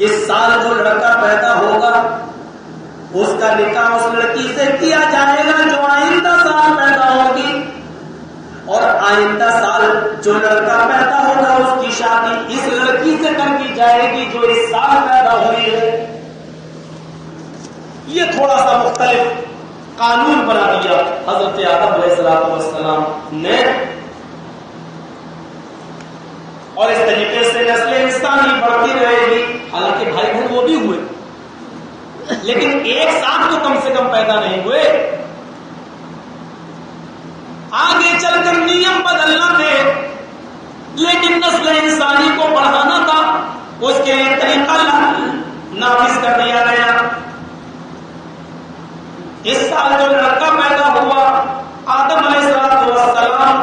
اس سال جو لڑکا پیدا ہوگا اس کا نکاح اس لڑکی سے کیا جائے گا جو آئندہ سال پیدا ہوگی، اور آئندہ سال جو لڑکا پیدا ہوگا اس کی شادی اس لڑکی سے کر دی جائے گی جو اس سال پیدا ہوئی ہے۔ یہ تھوڑا سا مختلف قانون بنا دیا حضرت آدم علیہ السلام نے، اور اس طریقے سے نسل انسانی بڑھتی رہے گی۔ حالانکہ بھائی بہن وہ بھی ہوئے، لیکن ایک ساتھ تو کم سے کم پیدا نہیں ہوئے۔ آگے چل کر نیم بدلنا تھے، لیکن نسل انسانی کو بڑھانا تھا، اس کے لیے طریقہ نافذ کر دیا گیا۔ اس سال جو لڑکا پیدا ہوا آدم علیہ السلام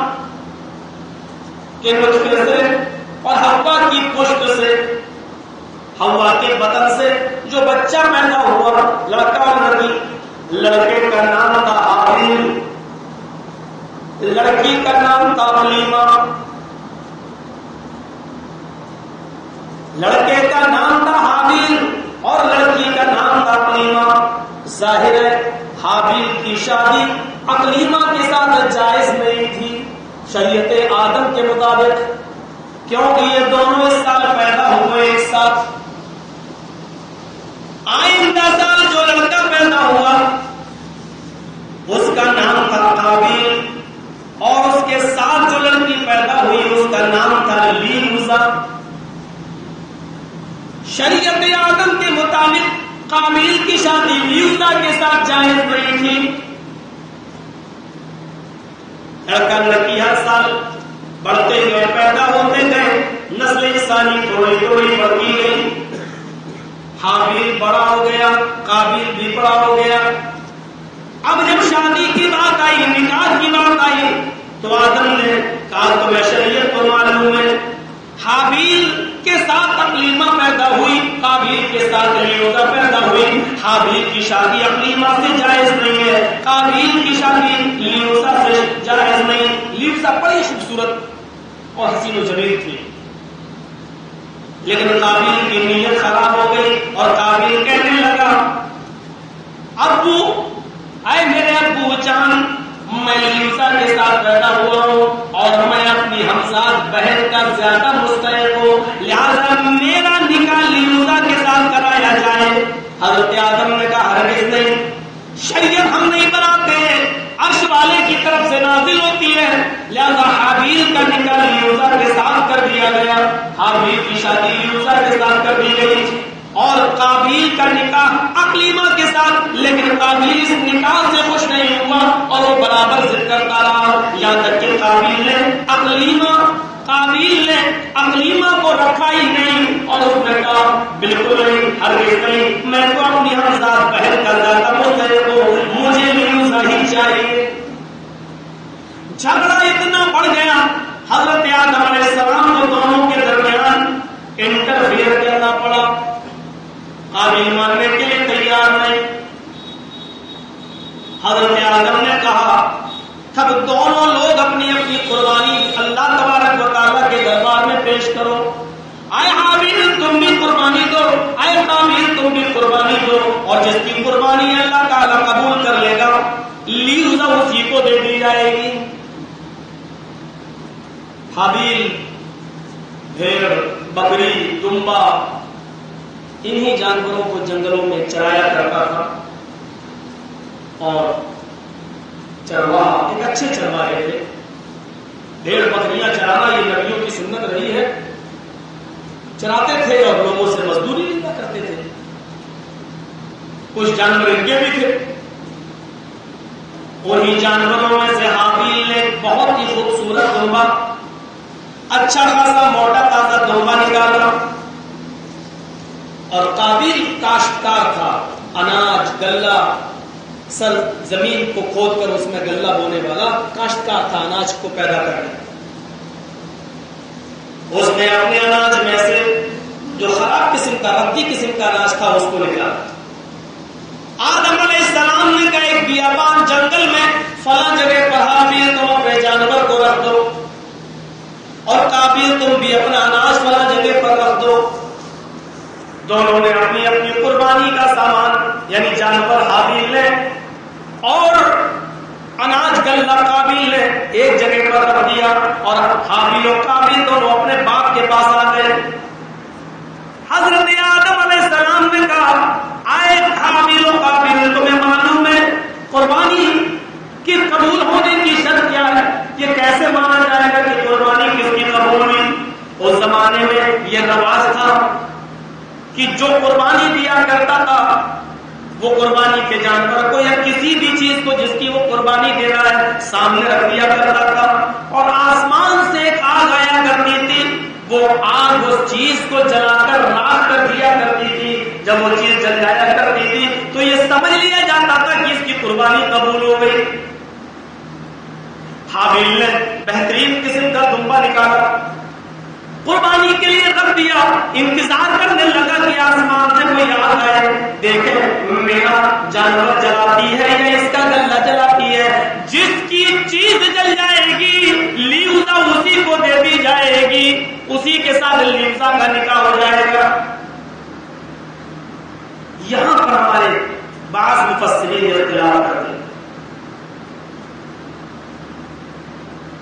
کے نطفے سے اور حوا کی پشت سے، حوا کے بدن سے جو بچہ پیدا ہوا لڑکا اور لڑکی، لڑکے کا نام تھا حابیل، لڑکی کا نام تھا حلیمہ۔ لڑکے کا نام تھا حابیل اور لڑکی کا نام تھا حلیمہ۔ ظاہر ہے حابیل کی شادی حلیمہ کے ساتھ جائز نہیں تھی شریعت آدم کے مطابق، کیونکہ یہ دونوں اس سال پیدا ہوئے ایک ساتھ۔ آئندہ سال جو لڑکا پیدا ہوا اس کا نام تھا قابیل، اور اس کے ساتھ جو لڑکی پیدا ہوئی اس کا نام تھا لیوزا۔ شریعت آدم کے مطابق قابیل کی شادی لیوزا کے ساتھ جائز نہیں تھی۔ لڑکا لڑکی ہر سال بڑھتے گئے، پیدا ہوتے گئے، نسل انسانی تھوڑی تھوڑی بڑھتی گئی۔ حابیل بڑا ہو گیا، قابیل بھی بڑا ہو گیا۔ اب جب شادی کی بات آئی، نکاح کی بات آئی، تو آدم نے کہا تمہیں شریعت کو معلوم ہے، حابیل کے ساتھ حلیمہ پیدا ہوئی، قابیل کے ساتھ لیوزا پیدا ہوئی۔ حابیل کی شادی حلیمہ سے جائز نہیں ہے، قابیل کی شادی لیوزا سے جائز نہیں۔ لیوزا بڑی خوبصورت اور حسین و جمیل تھی، لیکن قابیل کی نیت خراب ہو گئی اور قابیل کہنے لگا ابو، اے میرے ابو جان، میں لیوزا کے ساتھ پیدا ہوا ہوں اور میں اپنی ہمساد بہن کا زیادہ مستحق ہوں، لہذا میرا نکاح لیوزا کے ساتھ کرایا جائے۔ حضرت آدم نے کہا ہرگز نہیں، شریعت ہم نہیں بناتے ہیں، عرش والے کی طرف سے نازل ہوتی ہے، لہذا حابیل کا نکاح لیوزا کے ساتھ کر دیا گیا۔ حابیل کی شادی لیوزا کے ساتھ کر دی گئی اور قابیل کا نکاح حلیمہ کے ساتھ، لیکن قابیل اس نکاح سے خوش نہیں ہوا اور وہ برابر ضد کرتا رہا، یہاں تک کہ قابیل نے حلیمہ کو رکھا ہی نہیں، اور اس نے کہا بالکل نہیں، ہرگز نہیں، میں تو اپنی ہمساد بہن کا زیادہ مستحق ہوں، مجھے لیوزا ہی چاہیے۔ جھگڑا اتنا بڑھ گیا، حضرت آدم علیہ السلام کو دونوں کے درمیان انٹرفیئر کرنا پڑا۔ قابیل ماننے کے لیے تیار نہیں۔ حضرت آدم نے کہا تب دونوں لوگ اپنی اپنی قربانی اللہ تبارک و تعالیٰ کے دربار میں پیش کرو، اے حابیل تم بھی قربانی دو، اے قابیل تم بھی قربانی دو، اور جس کی قربانی اللہ تعالیٰ قبول کر لے گا لیوزا اسی کو دے دی جائے گی۔ حابیل بھیڑ، بکری، دمبا، انہی جانوروں کو جنگلوں میں چرایا کرتا تھا، اور چرواہا ایک اچھے چرواہے تھے۔ بھیڑ بکریاں چرانا یہ نبیوں کی سنت رہی ہے، چراتے تھے اور لوگوں سے مزدوری لیا کرتے تھے۔ کچھ جانور ان کے بھی تھے، انہی جانوروں میں سے حابیل نے بہت ہی خوبصورت دمبا، اچھا خاصا موٹا تازہ دمبا نکالا، اور قابیل کاشتکار تھا، اناج غلہ سر زمین کو کھود کر اس میں غلہ بونے والا کاشتکار تھا، اناج کو پیدا کرنے۔ اس نے اپنے اناج میں سے جو خراب قسم کا ردی قسم کا اناج تھا اس کو نکالا۔ آدم علیہ السلام نے کہا ایک بیابان جنگل میں فلاں جگہ پر حابیل تم اپنے جانور کو رکھ دو اور قابیل تم بھی اپنا اناج فلاں جگہ پر رکھ دو۔ دونوں نے اپنی اپنی قربانی کا سامان یعنی جانور حابیل نے اور اناج غلہ قابیل نے ایک جگہ پر رکھ دیا، اور حابیل و قابیل دونوں اپنے باپ کے پاس آ گئے۔ حضرت آدم علیہ السلام نے کہا آئے حابیل و قابیل، تمہیں معلوم ہے قربانی کی قبول ہونے کی شرط کیا ہے؟ یہ کیسے مانا جائے گا کہ قربانی کس کی قبول ہوئی؟ اس زمانے میں یہ رواج تھا کہ جو قربانی دیا کرتا تھا وہ قربانی کے جانور کو یا کسی بھی چیز کو جس کی وہ قربانی دے رہا ہے سامنے رکھ دیا کرتا تھا، اور آسمان سے ایک آگ آیا کرتی تھی، وہ آگ اس چیز کو جلا کر راکھ کر دیا کرتی تھی۔ جب وہ چیز جل جایا کرتی تھی تو یہ سمجھ لیا جاتا تھا کہ اس کی قربانی قبول ہو گئی۔ حابیل نے بہترین قسم کا دمبا نکالا، قربانی کے لیے رکھ دیا، انتظار کرنے لگا کہ آسمان سے کوئی آگ آئے، دیکھے میرا جانور جلاتی ہے یا اس کا گلہ جلاتی ہے۔ جس کی چیز جل جائے گی لیوزا اسی کو دے دی جائے گی، اسی کے ساتھ لیوزا کا نکاح ہو جائے گا۔ یہاں پر ہمارے بعض مفسرین اختلاف کرتے ہیں۔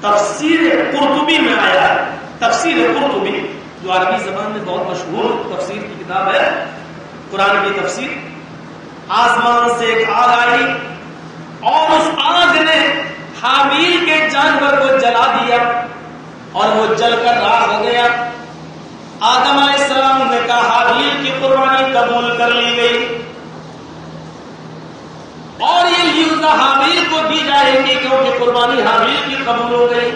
تفسیر قرطبی میں آیا ہے، تفسیر قرطبی جو عربی زبان میں بہت مشہور تفسیر کی کتاب ہے، قرآن کی تفسیر، آسمان سے ایک آگ آئی اور اس آگ نے حابیل کے جانور کو جلا دیا اور وہ جل کر راکھ ہو گیا۔ آدم علیہ السلام نے کہا حابیل کی قربانی قبول کر لی گئی اور یہ لیوزا حابیل کو دی جائے گی کیونکہ قربانی حابیل کی قبول ہو گئی۔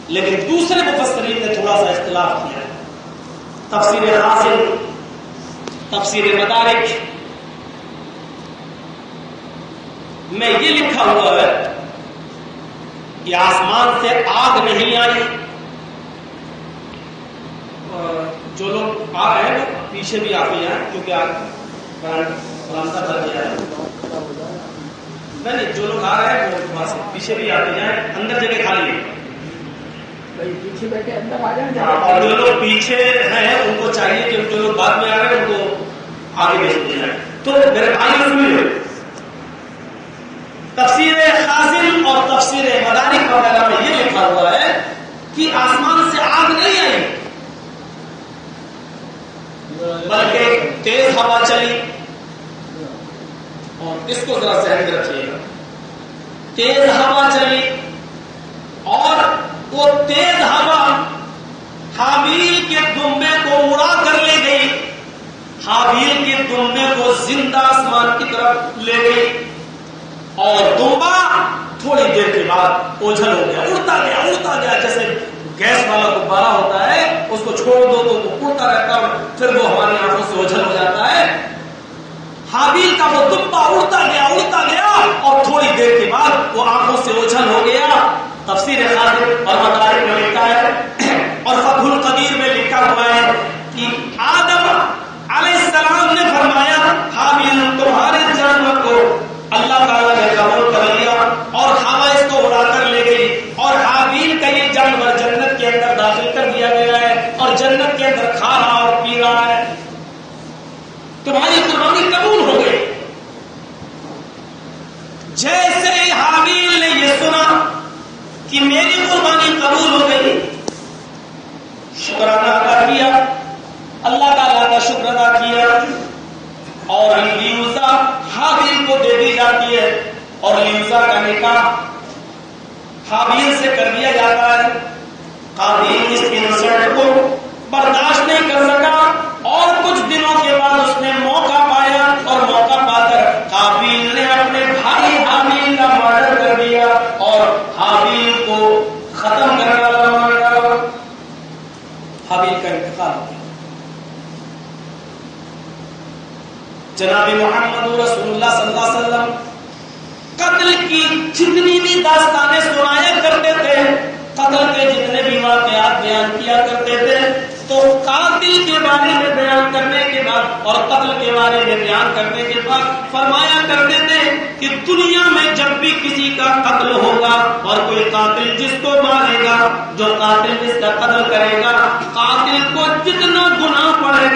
لیکن دوسرے مفسرین نے تھوڑا سا اختلاف کیا ہے۔ تفسیر حاصل، تفسیر مدارک میں یہ لکھا ہوا ہے کہ آسمان سے آگ نہیں آئی، جو لوگ آ رہے ہیں وہ پیچھے بھی آتے ہیں کیونکہ آگ رامتا کر دیا ہے، نہیں جو لوگ آ رہے ہیں وہ پیچھے بھی آتے جائیں، اندر جگہ خالی ہے، پیچھے بیٹھے اندر آ جائیں، اور جو لوگ پیچھے ہیں ان کو چاہیے کہ جو لوگ بعد میں آ رہے ہیں ان کو آگے بھیج دیا جائے۔ تو میرے بھائی سنیے، تفسیر خازن اور تفسیر مدارک وغیرہ میں یہ لکھا ہوا ہے کہ آسمان سے آگ نہیں آئی بلکہ تیز ہوا چلی، اور اس کو ذرا ذہن میں رکھیے گا، تیز ہوا چلی اور وہ تیز ہوا حابیل کے دمبے کو اڑا کر لے گئی، حابیل کے دمبے کو زندہ آسمان کی طرف لے گئی، اور دمبا تھوڑی دیر کے بعد اوجھل ہو گیا، اڑتا گیا جیسے گیس والا غبارہ ہوتا ہے، اس کو چھوڑ دو تو وہ اڑتا رہتا ہے، پھر وہ ہماری آنکھوں سے اوجھل ہو جاتا ہے۔ حابیل کا وہ دمبا اڑتا گیا اور تھوڑی دیر کے بعد وہ آنکھوں سے اوجھل ہو گیا۔ تفسیر خازن اور مدارک میں لکھا ہے اور فتح القدیر میں لکھا ہوا ہے کہ آدم علیہ السلام نے فرمایا حابیل تمہارے جانور کو اللہ تعالیٰ نے قبول کر لیا، اور ہوا اس کو اڑا کر لے گئی، اور حابیل کا یہ جانور جنت کے اندر داخل کر دیا گیا ہے اور جنت کے اندر کھا رہا اور پی رہا ہے، تمہاری قربانی قبول ہو گئی۔ جیسے ہی حابیل نے یہ سنا کہ میری قربانی قبول ہو گئی، شکرانہ ادا کیا، اللہ تعالیٰ کا شکر ادا کیا، اور لیوزا حابیل کو دے دی جاتی ہے، اور لیوزا کا نکاح حابیل سے کر دیا جاتا ہے۔ قابیل اس انسلٹ کو برداشت نہیں کر سکا، اور کچھ دنوں کے بعد اس نے موقع پایا، اور موقع پا کر قابیل نے اپنے بھائی حابیل کا مرڈر کر دیا اور حابیل کو ختم کرنے والا مانا، حابیل کا انتقال ہو گیا۔ جناب محمد رسول اللہ صلی اللہ علیہ وسلم قتل کی جتنی بھی داستانیں سنایا کرتے تھے، قتل کے جتنے بھی واقعات بیان کیا کرتے تھے، تو قاتل کے بارے میں بیان کرنے کے بعد اور قتل کے بارے میں بیان کرنے کے بعد فرمایا کرتے تھے کہ دنیا میں جب بھی کسی کا قتل ہوگا اور کوئی قاتل جس کو مارے گا، جو قاتل جس کا قتل کرے گا، قاتل کو جتنا گناہ پڑے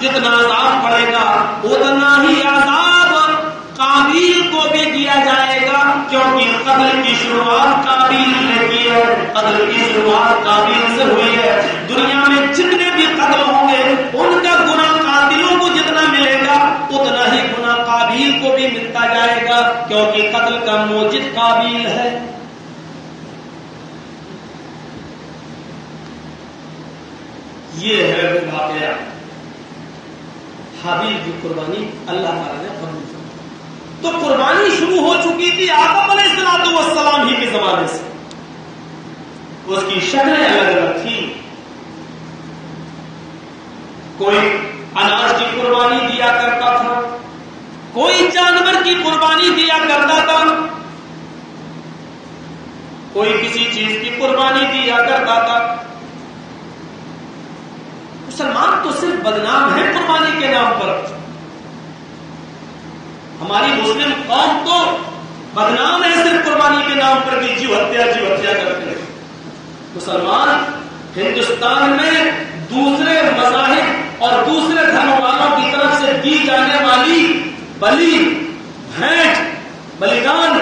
جتنا عذاب پڑے گا اتنا ہی عذاب قابیل کو بھی دیا جائے گا، کیونکہ قتل کی شروعات قابیل نے کی ہے، قتل کی شروعات قابیل سے ہوئی ہے۔ دنیا میں جتنے بھی قتل ہوں گے ان کا گناہ قاتلوں کو جتنا ملے گا اتنا ہی گناہ قابیل کو بھی ملتا جائے گا، کیونکہ قتل کا موجد قابیل ہے۔ یہ ہے وہ واقعہ حابیل کی قربانی اللہ تعالیٰ نے قبول کی۔ تو قربانی شروع ہو چکی تھی آدم علیہ السلام ہی کے زمانے سے، اس کی شکلیں الگ الگ تھی۔ کوئی اناج کی قربانی دیا کرتا تھا، کوئی جانور کی قربانی دیا کرتا تھا، کوئی کسی چیز کی قربانی دیا کرتا تھا۔ مسلمان تو صرف بدنام ہے قربانی کے نام پر، ہماری مسلم قوم تو بدنام ہے صرف قربانی کے نام پر کہ جیو ہتیا کرتے ہیں۔ مسلمان ہندوستان میں دوسرے مذاہب اور دوسرے دھرم والوں کی طرف سے دی جانے والی بلی، بھینٹ، بلیدان،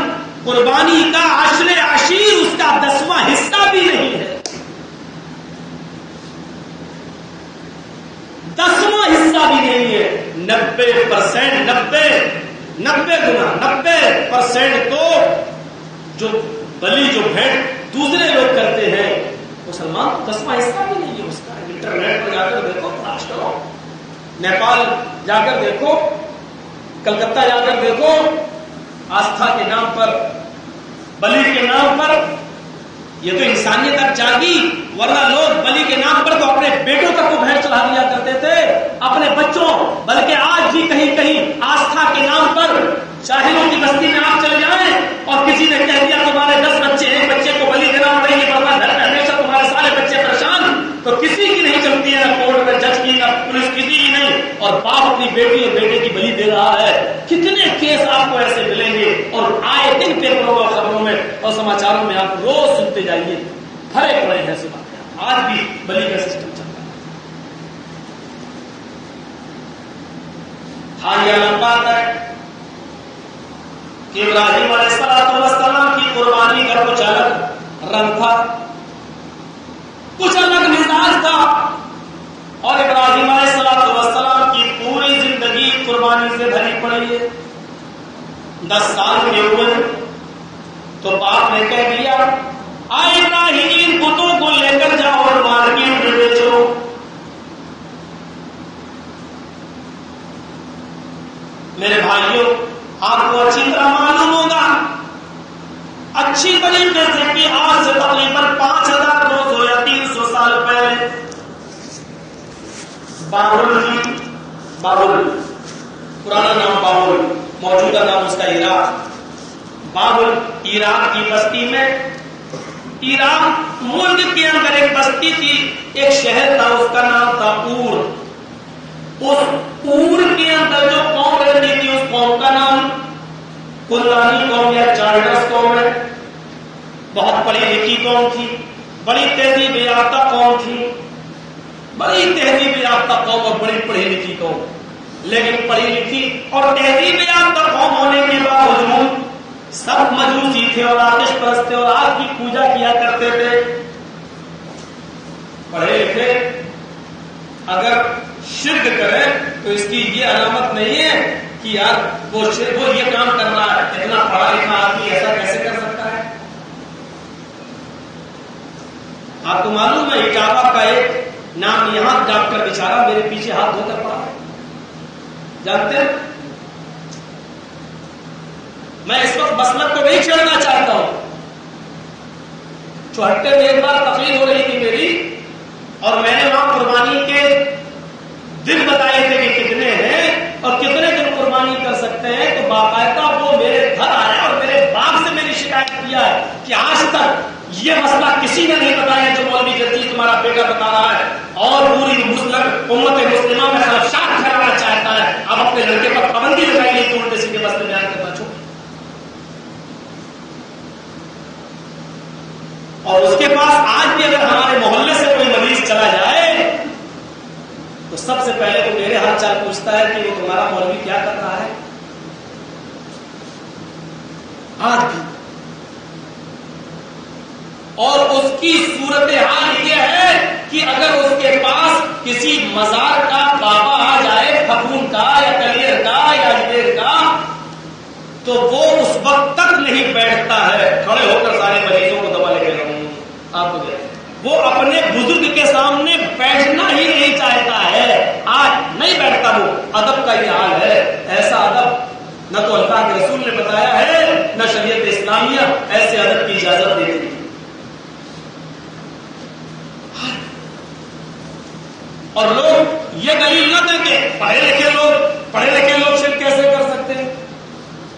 قربانی کا عشر عشیر اس کا 10واں حصہ بھی نہیں ہے، 10واں حصہ بھی نہیں ہے۔ 90% تو جو بلی جو بھینٹ دوسرے لوگ کرتے ہیں، مسلمان 10واں حصہ بھی نہیں ہے اس کا۔ انٹرنیٹ پر جا کر دیکھو، تلاش کرو، نیپال جا کر دیکھو، کلکتہ جا کر دیکھو، آستھا کے نام پر، بلی کے نام پر، یہ تو انسانیت اب جاگی، ورنہ لوگ بلی کے نام پر تو اپنے بیٹوں تک کو بھینٹ چڑھا دیا کرتے تھے، اپنے بچوں، بلکہ آج بھی کہیں کہیں آستھا کے نام پر جاہلوں کی بستی میں آپ چلے جائیں اور کسی نے کہہ دیا تمہارے 10 بچے ہیں، بچے کو بلی دینا نہیں پڑتا، گھر میں ہمیشہ تمہارے سارے بچے پریشان، تو کسی کی نہیں چلتی ہے، نہ کورٹ میں جج کی، نہ پولیس کسی کی نہیں، اور باپ اپنی بیٹی اور بیٹے کی بلی دے رہا ہے۔ کتنے کیس آپ کو ایسے ملیں گے، اور آئے دن پیپروں اور خبروں میں اور سماچاروں میں آپ روز سنتے جائیے، بھرے پڑے ہیں ایسے باتیں۔ آج بھی بلی کا سسٹم چلتا ہے۔ ہاں یہ الگ بات ہے کہ ابراہیم علیہ السلام کی قربانی کا کچھ الگ رنگ تھا، کچھ الگ مزاج تھا، اور ابراہیم علیہ السلام کی پوری زندگی قربانی سے بھری پڑی ہے۔ 10 سال کے ہوئے تو باپ نے کہہ دیا، آئے ابراہیم بتوں کو لے کر جاؤ اور مارکیٹ میں بیچو۔ میرے بھائیوں، آپ کو اچھی طرح معلوم ہوگا، اچھی طریقے سے کہ آج سے تقریباً 5200 یا 300 سال پہلے بابل، پرانا نام بابل، موجودہ نام اس کا عراق، بابل عراق کی بستی میں، عراق ملک کے اندر ایک بستی تھی، ایک شہر تھا، اس کا نام تھا اور۔ اس اور کے اندر جو قوم رہتی تھی اس قوم کا نام کلانی قوم یا چارڈس قوم ہے۔ بہت پڑھی لکھی قوم تھی، بڑی تہذیب یافتہ قوم تھی، بڑی تہذیب یافتہ قوم اور بڑی پڑھی لکھی قوم، لیکن پڑھی لکھی اور تہذیب یافتہ قوم ہونے کے باوجود سب مجوسی تھے اور آتش پرست تھے اور آگ کی پوجا کیا کرتے تھے۔ پڑھے لکھے اگر شرک کرے تو اس کی یہ علامت نہیں ہے کہ یار وہ یہ کام کر رہا ہے، اتنا پڑھا لکھا آدمی ایسا کیسے کر سکتا ہے؟ آپ کو معلوم ہے اٹاوا کا ایک نام یہاں ڈاکٹر بیچارہ میرے پیچھے ہاتھ دھو کر پڑا ہے، جانتے ہیں؟ میں اس وقت مسلک کو نہیں چھیڑنا چاہتا ہوں، چوہٹے میں ایک بار تقریر ہو رہی تھی میری، اور میں نے وہاں قربانی کے دن بتائے تھے کہ کتنے ہیں اور کتنے دن قربانی کر سکتے ہیں، تو باقاعدہ وہ میرے گھر آیا اور میرے باپ سے میری شکایت کیا ہے کہ آج تک یہ مسئلہ کسی نے نہیں بتایا جو مولوی جدید تمہارا بیٹا بتا رہا ہے، اور پوری امت مسلمہ میں خدشات پھیلانا چاہتا ہے، اب اپنے لڑکے پر پابندی لگائیے کہ الٹے سیدھے مسئلے بیان کرنا چھوڑ۔ اور اس کے پاس آج بھی اگر ہمارے محلے سے کوئی مریض چلا جائے تو سب سے پہلے تو میرے حال چال پوچھتا ہے کہ وہ تمہارا مولوی کیا کر رہا ہے آج بھی. اور اس کی صورتحال یہ ہے کہ اگر اس کے پاس کسی مزار کا بابا آ جائے، پھپھون کا یا کلیر کا یا اجمیر کا، تو وہ اس وقت تک نہیں بیٹھتا ہے کھڑے ہو کر سارے مریضوں کو دوا لے کے رہوں آپ کو. وہ اپنے بزرگ کے سامنے بیٹھنا ہی نہیں چاہتا ہے، آج نہیں بیٹھتا. وہ ادب کا یہ حال ہے. ایسا ادب نہ تو اللہ کے رسول نے بتایا ہے، نہ شریعت اسلامیہ ایسے ادب کی اجازت دیتی ہے. اور لوگ یہ دلیل نہ دیں کہ پڑھے لکھے لوگ شرک کیسے کر سکتے ہیں.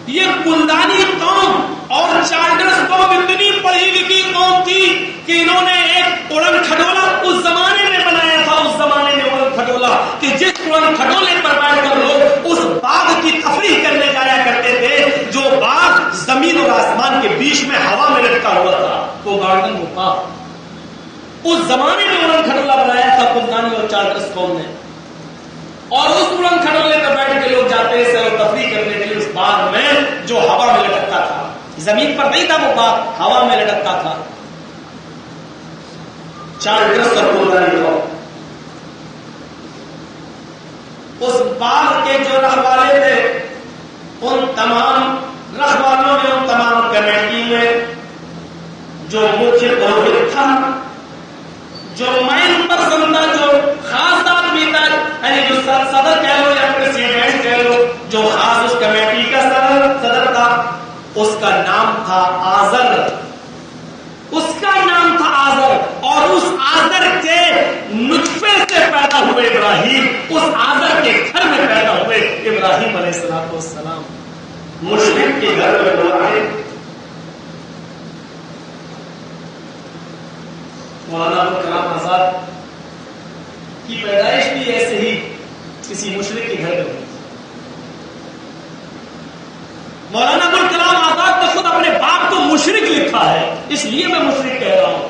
یہ کلدانی قوم اور چارٹرس قوم اتنی پڑھی لکھی قوم تھی کہ انہوں نے ایک اڑن کھٹولا اس زمانے میں بنایا تھا. اس زمانے میں اڑن کھٹولا کہ جس اڑن کھٹولے پر بیٹھ کر لوگ اس باغ کی تفریح کرنے جایا کرتے تھے جو باغ زمین اور آسمان کے بیچ میں ہوا میں لٹکا ہوا تھا، وہ گارڈن وہ باغ اس زمانے میں اڑن کھٹولا بنایا تھا کلدانی اور چارٹرس قوم نے. اور اس اڑن کھٹولے پر بیٹھ کے لوگ جاتے تھے اور تفریح کرنے کے لیے اس باغ میں جو ہوا میں لٹکتا تھا. زمین پر نہیں تھا وہ باغ، ہوا میں لٹکتا تھا. چارٹرس اور کلدانی قوم اس باغ کے جو رکھوالے تھے، ان تمام رکھوالوں میں، ان تمام کمیٹی میں جو مکھیہ پروہت تھا، جو مین پرسن تھا، جو خاص آدمی تھا، یعنی جو صدر کہہ لو یا پریزیڈنٹ کہہ لو، جو خاص اس کمیٹی کا صدر تھا، اس کا نام تھا آزر. اس کا نام تھا آزر. اور اس آزر کے نطفے سے پیدا ہوئے ابراہیم، اس آزر کے گھر میں پیدا ہوئے ابراہیم علیہ السلام. مشرک کے گھر میں ہوا ہے. مولانا ابوالکلام آزاد کی پیدائش بھی ایسے ہی کسی مشرک کے گھر میں ہوئی. مولانا ابوالکلام آزاد نے خود اپنے باپ کو مشرک لکھا ہے، اس لیے میں مشرک کہہ رہا ہوں.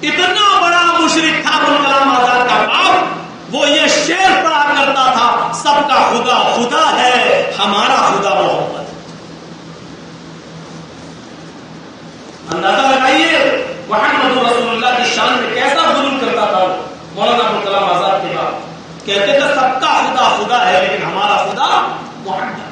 اتنا بڑا مشرک تھا ابوالکلام آزاد کا باپ، وہ یہ شعر پڑھا کرتا تھا، سب کا خدا خدا ہے، ہمارا خدا محمد. اندازہ لگائیے محمد رسول اللہ کی شان میں کیسا ظلم کرتا تھا مولانا ابوالکلام آزاد کے بعد. کہتے تھے سب کا خدا خدا ہے لیکن ہمارا خدا محمد.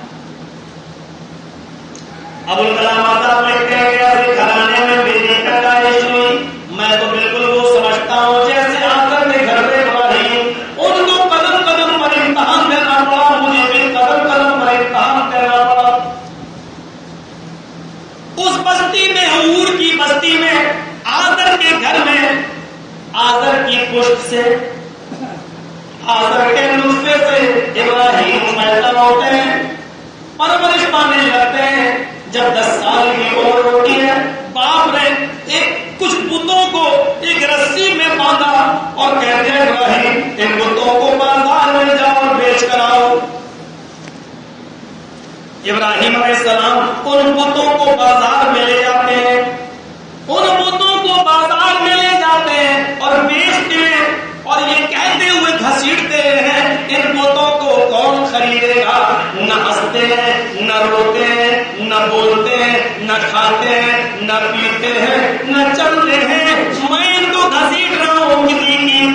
ابوالکلام آزاد لکھتے ہیں گھرانے میں بیٹی پیدائش ہوئی، میں تو بالکل وہ سمجھتا ہوں جیسے آزر کے گھر میں ابراہیم. ان کو قدم قدم پر امتحان دینا پڑا، مجھے بھی قدم قدم پر امتحان دینا پڑا. اس بستی میں، حور کی بستی میں، آزر کے گھر میں، آزر کی پشت سے، آزر کے نطفے سے ابراہیم پیدا ہوتے ہیں، پرورش پانے لگتے ہیں. جب 10 سال کی عمر ہوتی ہے، باپ نے کچھ بتوں کو ایک رسی میں باندھا اور کہتے ہیں ابراہیم ان بتوں کو بازار میں جاؤ اور بیچ کر آؤ. ابراہیم علیہ السلام ان بتوں کو بازار میں لے جاتے ہیں، ان بتوں کو بازار میں لے جاتے ہیں اور بیچتے ہیں، اور یہ کہتے ہوئے گھسیٹتے ہیں ان بتوں کو کون خریدے گا. نہ ہنستے ہیں، نہ روتے ہیں، نہ بولتے ہیں، نہ کھاتے ہیں، نہ پیتے ہیں، نہ چلتے ہیں. میں ان کو گھسیٹ رہا ہوں، کسی کی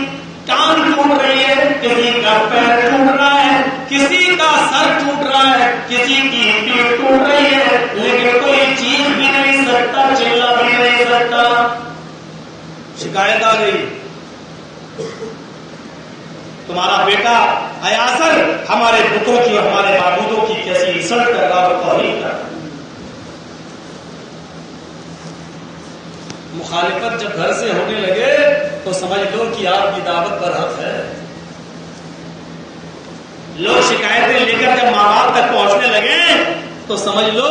ٹانگ ٹوٹ رہی ہے، کسی کا پیر ٹوٹ رہا ہے، کسی کا سر ٹوٹ رہا ہے، کسی کی پیٹھ ٹوٹ رہی ہے، لیکن کوئی چیز بھی نہیں سکتا، چلا بھی نہیں سکتا. شکایت آ گئی، تمہارا بیٹا ایاسر ہمارے بتوں کی اور ہمارے معبودوں کی کیسی انسلٹ کر رہا اور توہین کر رہا. مخالفت جب گھر سے ہونے لگے تو سمجھ لو کہ آپ کی دعوت برحق ہے. لوگ شکایتیں لے کر جب ماں باپ تک پہنچنے لگے تو سمجھ لو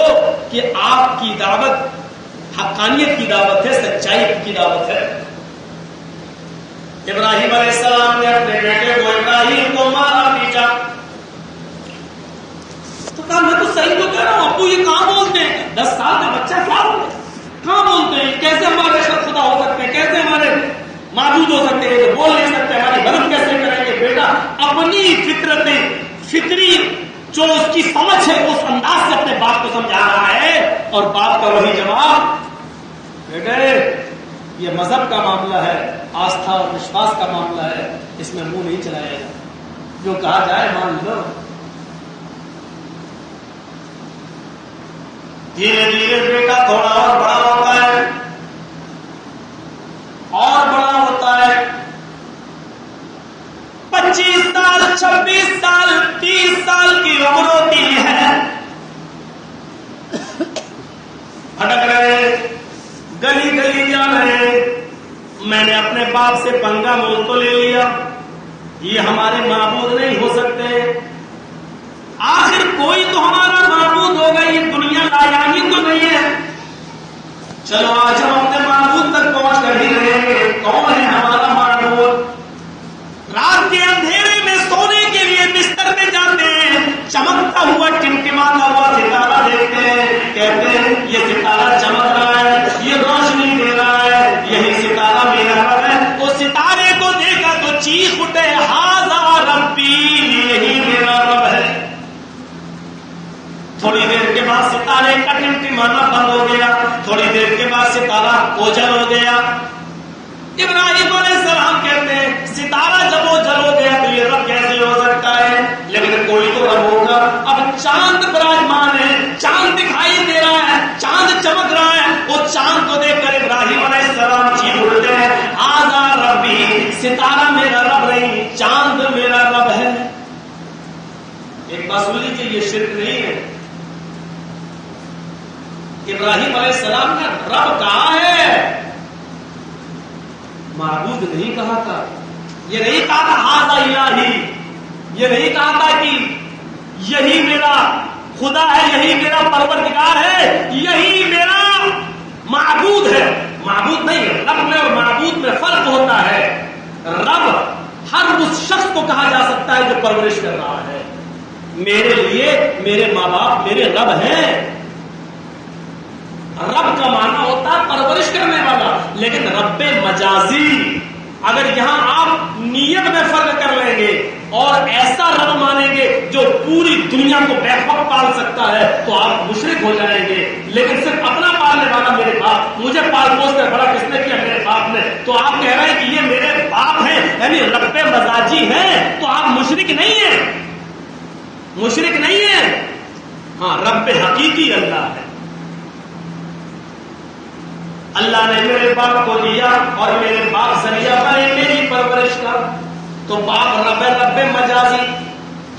کہ آپ کی دعوت حقانیت کی دعوت ہے، سچائی کی دعوت ہے. ابراہیم علیہ السلام نے اپنے بیٹے کو ابراہیم کو مارا پیٹا تو کہا میں تو صحیح تو کہہ رہا ہوں، ابو یہ کہاں بولتے ہیں؟ 10 سال کا بچہ کیا بولے، کہاں بولتے ہیں؟ کیسے ہمارے خدا ہو سکتے ہیں، کیسے ہمارے معبود ہو سکتے ہیں؟ تو بول نہیں سکتے، ہماری مدد کیسے کریں گے؟ اپنی فطری جو اس کی سمجھ ہے اس انداز سے اپنے باپ کو سمجھا رہا ہے، اور باپ کا وہی جواب، بیٹے یہ مذہب کا معاملہ ہے، آستھا اور وشواس کا معاملہ ہے، اس میں منہ نہیں چلایا جائے، جو کہا جائے مان لو۔ دھیرے دھیرے بیٹا تھوڑا اور بڑا ہوتا ہے اور بڑا ہوتا ہے، 25 سال 26 سال 30 سال کی عمر ہوتی ہے، بھٹک رہے، گلی گلی جا رہے، میں نے اپنے باپ سے پنگا مول تو لے لیا، یہ ہمارے معبود نہیں ہو سکتے، آخر کوئی تو ہمارا معبود ہوگا، یہ دنیا لایانی تو نہیں ہے، چلو آج ہم اپنے معبود تک پہنچ کر ہی رہیں گے، کون ہے ہمارا معبود؟ رات کے اندھیرے میں سونے کے لیے بستر میں جاتے ہیں، چمکتا ہوا ٹمٹماتا ہوا ستارہ دیکھتے ہیں، کہتے ہیں یہ ستارہ چمک رہا ہے، یہ روشنی دے رہا ہے، یہی ستارہ میرا رب ہے۔ وہ ستارے کو دیکھا تو چیخ اٹھے، ھذا ربی، یہی میرا رب ہے۔ تھوڑی دیر کے بعد ستارے کا ٹمٹمانا بند ہو گیا، تھوڑی دیر کے بعد ستارہ اوجھل ہو گیا۔ ابراہیم علیہ السلام کہتے ہیں ستارہ جب اوجھل ہو گیا تو یہ رب کیسے ہو سکتا ہے؟ لیکن کوئی تو رب ہوگا۔ اب چاند براجمان ہے، چاند دکھائی دے رہا ہے، چاند چمک رہا ہے، وہ چاند کو دیکھ کر ابراہیم علیہ السلام چیخ اٹھتے ہیں، ھذا ربی، ستارہ میرا رب نہیں، چاند میرا رب ہے۔ ایک بات سن لیجیے، یہ شرک نہیں ہے۔ ابراہیم علیہ السلام کا رب کہاں ہے؟ معبود نہیں کہا تھا، یہ نہیں کہا تھا ھذا الہی، یہ نہیں کہا تھا کہ یہی میرا خدا ہے، یہی میرا پروردگار ہے، یہی میرا معبود ہے۔ معبود نہیں ہے، رب میں اور معبود میں فرق ہوتا ہے۔ رب ہر اس شخص کو کہا جا سکتا ہے جو پرورش کر رہا ہے۔ میرے لیے میرے ماں باپ میرے رب ہیں۔ رب کا معنی ہوتا ہے پرورش کرنے والا، لیکن رب مجازی، اگر یہاں آپ نیت میں فرق کر لیں گے اور ایسا رب مانیں گے جو پوری دنیا کو بیک وقت پال سکتا ہے تو آپ مشرک ہو جائیں گے۔ لیکن صرف اپنا پالنے والا میرے باپ، مجھے پال پوس کر بڑا کس نے کیا؟ میرے باپ نے، تو آپ کہہ رہے ہیں کہ یہ میرے باپ ہیں، یعنی رب مجازی ہیں، تو آپ مشرک نہیں ہیں، مشرک نہیں ہیں۔ ہاں، رب حقیقی اللہ ہے۔ اللہ نے میرے باپ کو دیا اور میرے باپ ذریعہ بنے میری پرورش کا، تو باپ رب مجازی،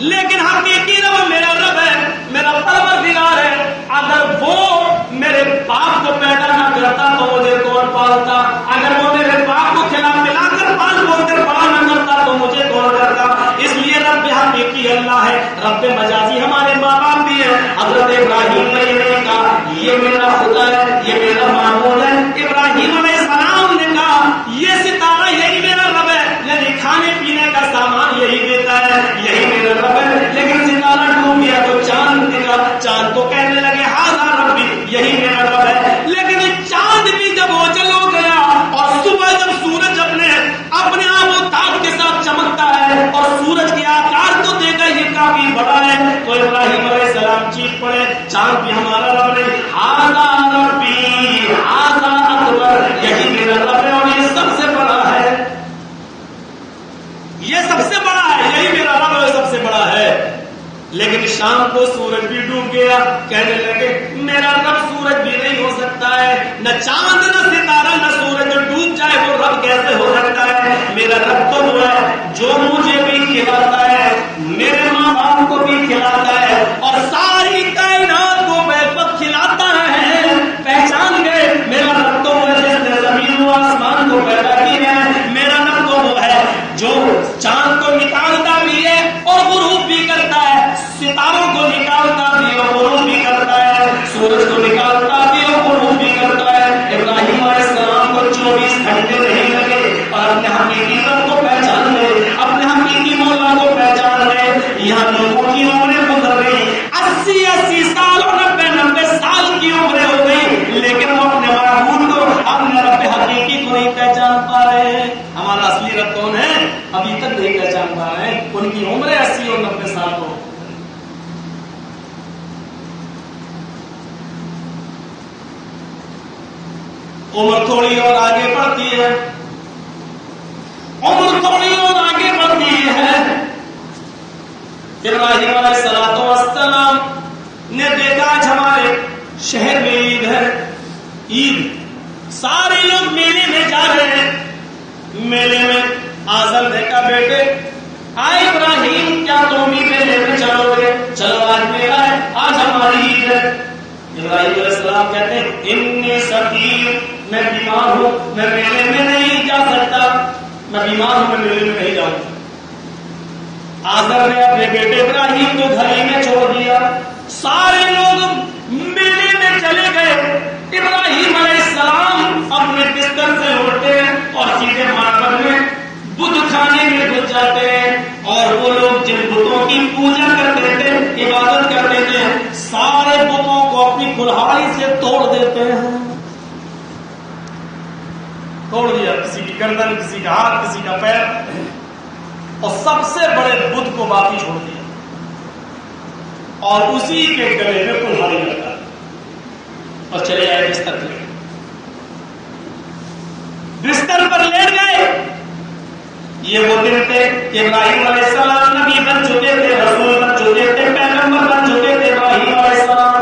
لیکن حقیقی رب میرا رب ہے، میرا پروردگار ہے۔ اگر وہ میرے باپ کو پیدا نہ کرتا تو مجھے کون پالتا؟ اگر وہ میرے باپ کو کھلا پلا کر پال پوس کر بڑا نہ کرتا تو مجھے کون کرتا؟ اس لیے رب حقیقی اللہ ہے، رب مجازی ہمارے ماں باپ بھی ہے۔ حضرت ابراہیم نے کہا یہ میرا خدا ہے، یہ میرا معبود ہے۔ ابراہیم علیہ السلام نے کہا یہ ستارہ یہی میرا رب ہے، یعنی کھانے پینے کا سامان یہی دیتا ہے، یہی میرا رب ہے۔ لیکن ستارہ ڈوب گیا تو چاند دکھا، چاند کو کہنے لگے ھذا ربی، یہی میرا رب ہے۔ لیکن چاند بھی جب اوجھل ہو گیا اور صبح جب سورج اپنے آپ و تاب کے ساتھ چمکتا ہے اور سورج کے آکار کو دیکھا یہ کافی بڑا ہے، تو ابراہیم علیہ السلام چیخ پڑے چاند بھی ہمارا رب نہیں، ھذا ربی ھذا اکبر، یہی میرا رب ہے اور یہ سب سے بڑا ہے، یہ سب سے بڑا ہے، یہی میرا رب ہے، سب سے بڑا ہے۔ لیکن شام کو سورج بھی ڈوب گیا، کہنے لگے میرا رب سورج بھی نہیں ہو سکتا ہے، نہ چاند نہ ستارہ نہ سورج ڈوب جائے وہ رب کیسے ہو سکتا ہے؟ میرا رب تو وہ ہے جو مجھے بھی کھلاتا ہے، میرے ماں باپ کو بھی کھلاتا ہے اور ساری کائنات کو بیک وقت کھلاتا ہے۔ پہچان گئے میرا رب تو وہ ہے جس نے زمین و آسمان کو پیدا کیا ہے، میرا رب تو وہ ہے جو چاند کو نکالتا بھی ہے اور غروب بھی کرتا ہے، ستاروں کو نکالتا بھی اور غروب بھی کرتا ہے، سورج کو نکالتا بھی اور غروب بھی کرتا ہے۔ ابراہیم علیہ السلام کو 24 گھنٹے نہیں لگے اور اپنے حقیقی رب کو پہچاننے، اپنے حقیقی مولا کو ابھی تک نہیں پہچان پا رہے ہیں. ان کی عمر 80 اور 90 سال ہو. عمر تھوڑی اور آگے بڑھتی ہے, عمر تھوڑی اور آگے بڑھتی ہے. ابراہیم علیہ السلام نے دیکھا آج ہمارے شہر میں عید ہے, عید سارے لوگ میلے میں جا رہے ہیں. میلے میں آزر دیکھا بیٹے آئے ابراہیم کیا تم بھی میلے میں چلو گے؟ چلو آج میلہ ہے, آج ہماری عید ہے. ابراہیم علیہ السلام کہتے ہیں انی سقیم, میں بیمار ہوں, میں میلے میں نہیں جا سکتا, میں بیمار ہوں, میں میلے میں نہیں جاؤں. آزر نے اپنے بیٹے ابراہیم کو گھر میں چھوڑ دیا. سارے لوگ میلے میں چلے گئے. ابراہیم علیہ السلام اپنے بستر سے اٹھتے اور سیدھے ماربل میں بدھ خانے میں گھس جاتے ہیں. اور وہ لوگ جن بتوں کی پوجا کرتے تھے, عبادت کرتے تھے, سارے بتوں کو اپنی کلہاڑی سے توڑ دیتے ہیں. توڑ دیا, کسی کی گردن, کسی کا ہاتھ, کسی کا پیر, اور سب سے بڑے بدھ کو باقی چھوڑ دیا. اور اسی کے گلے میں کلہاڑی لگا اور چلے آئے بستر پہ. بستر پر لیٹ گئے. یہ وہ دن تھے کہ ابراہیم علیہ السلام نبی بن چکے تھے, رسول بن چکے تھے, پیغمبر بن چکے تھے. ابراہیم علیہ السلام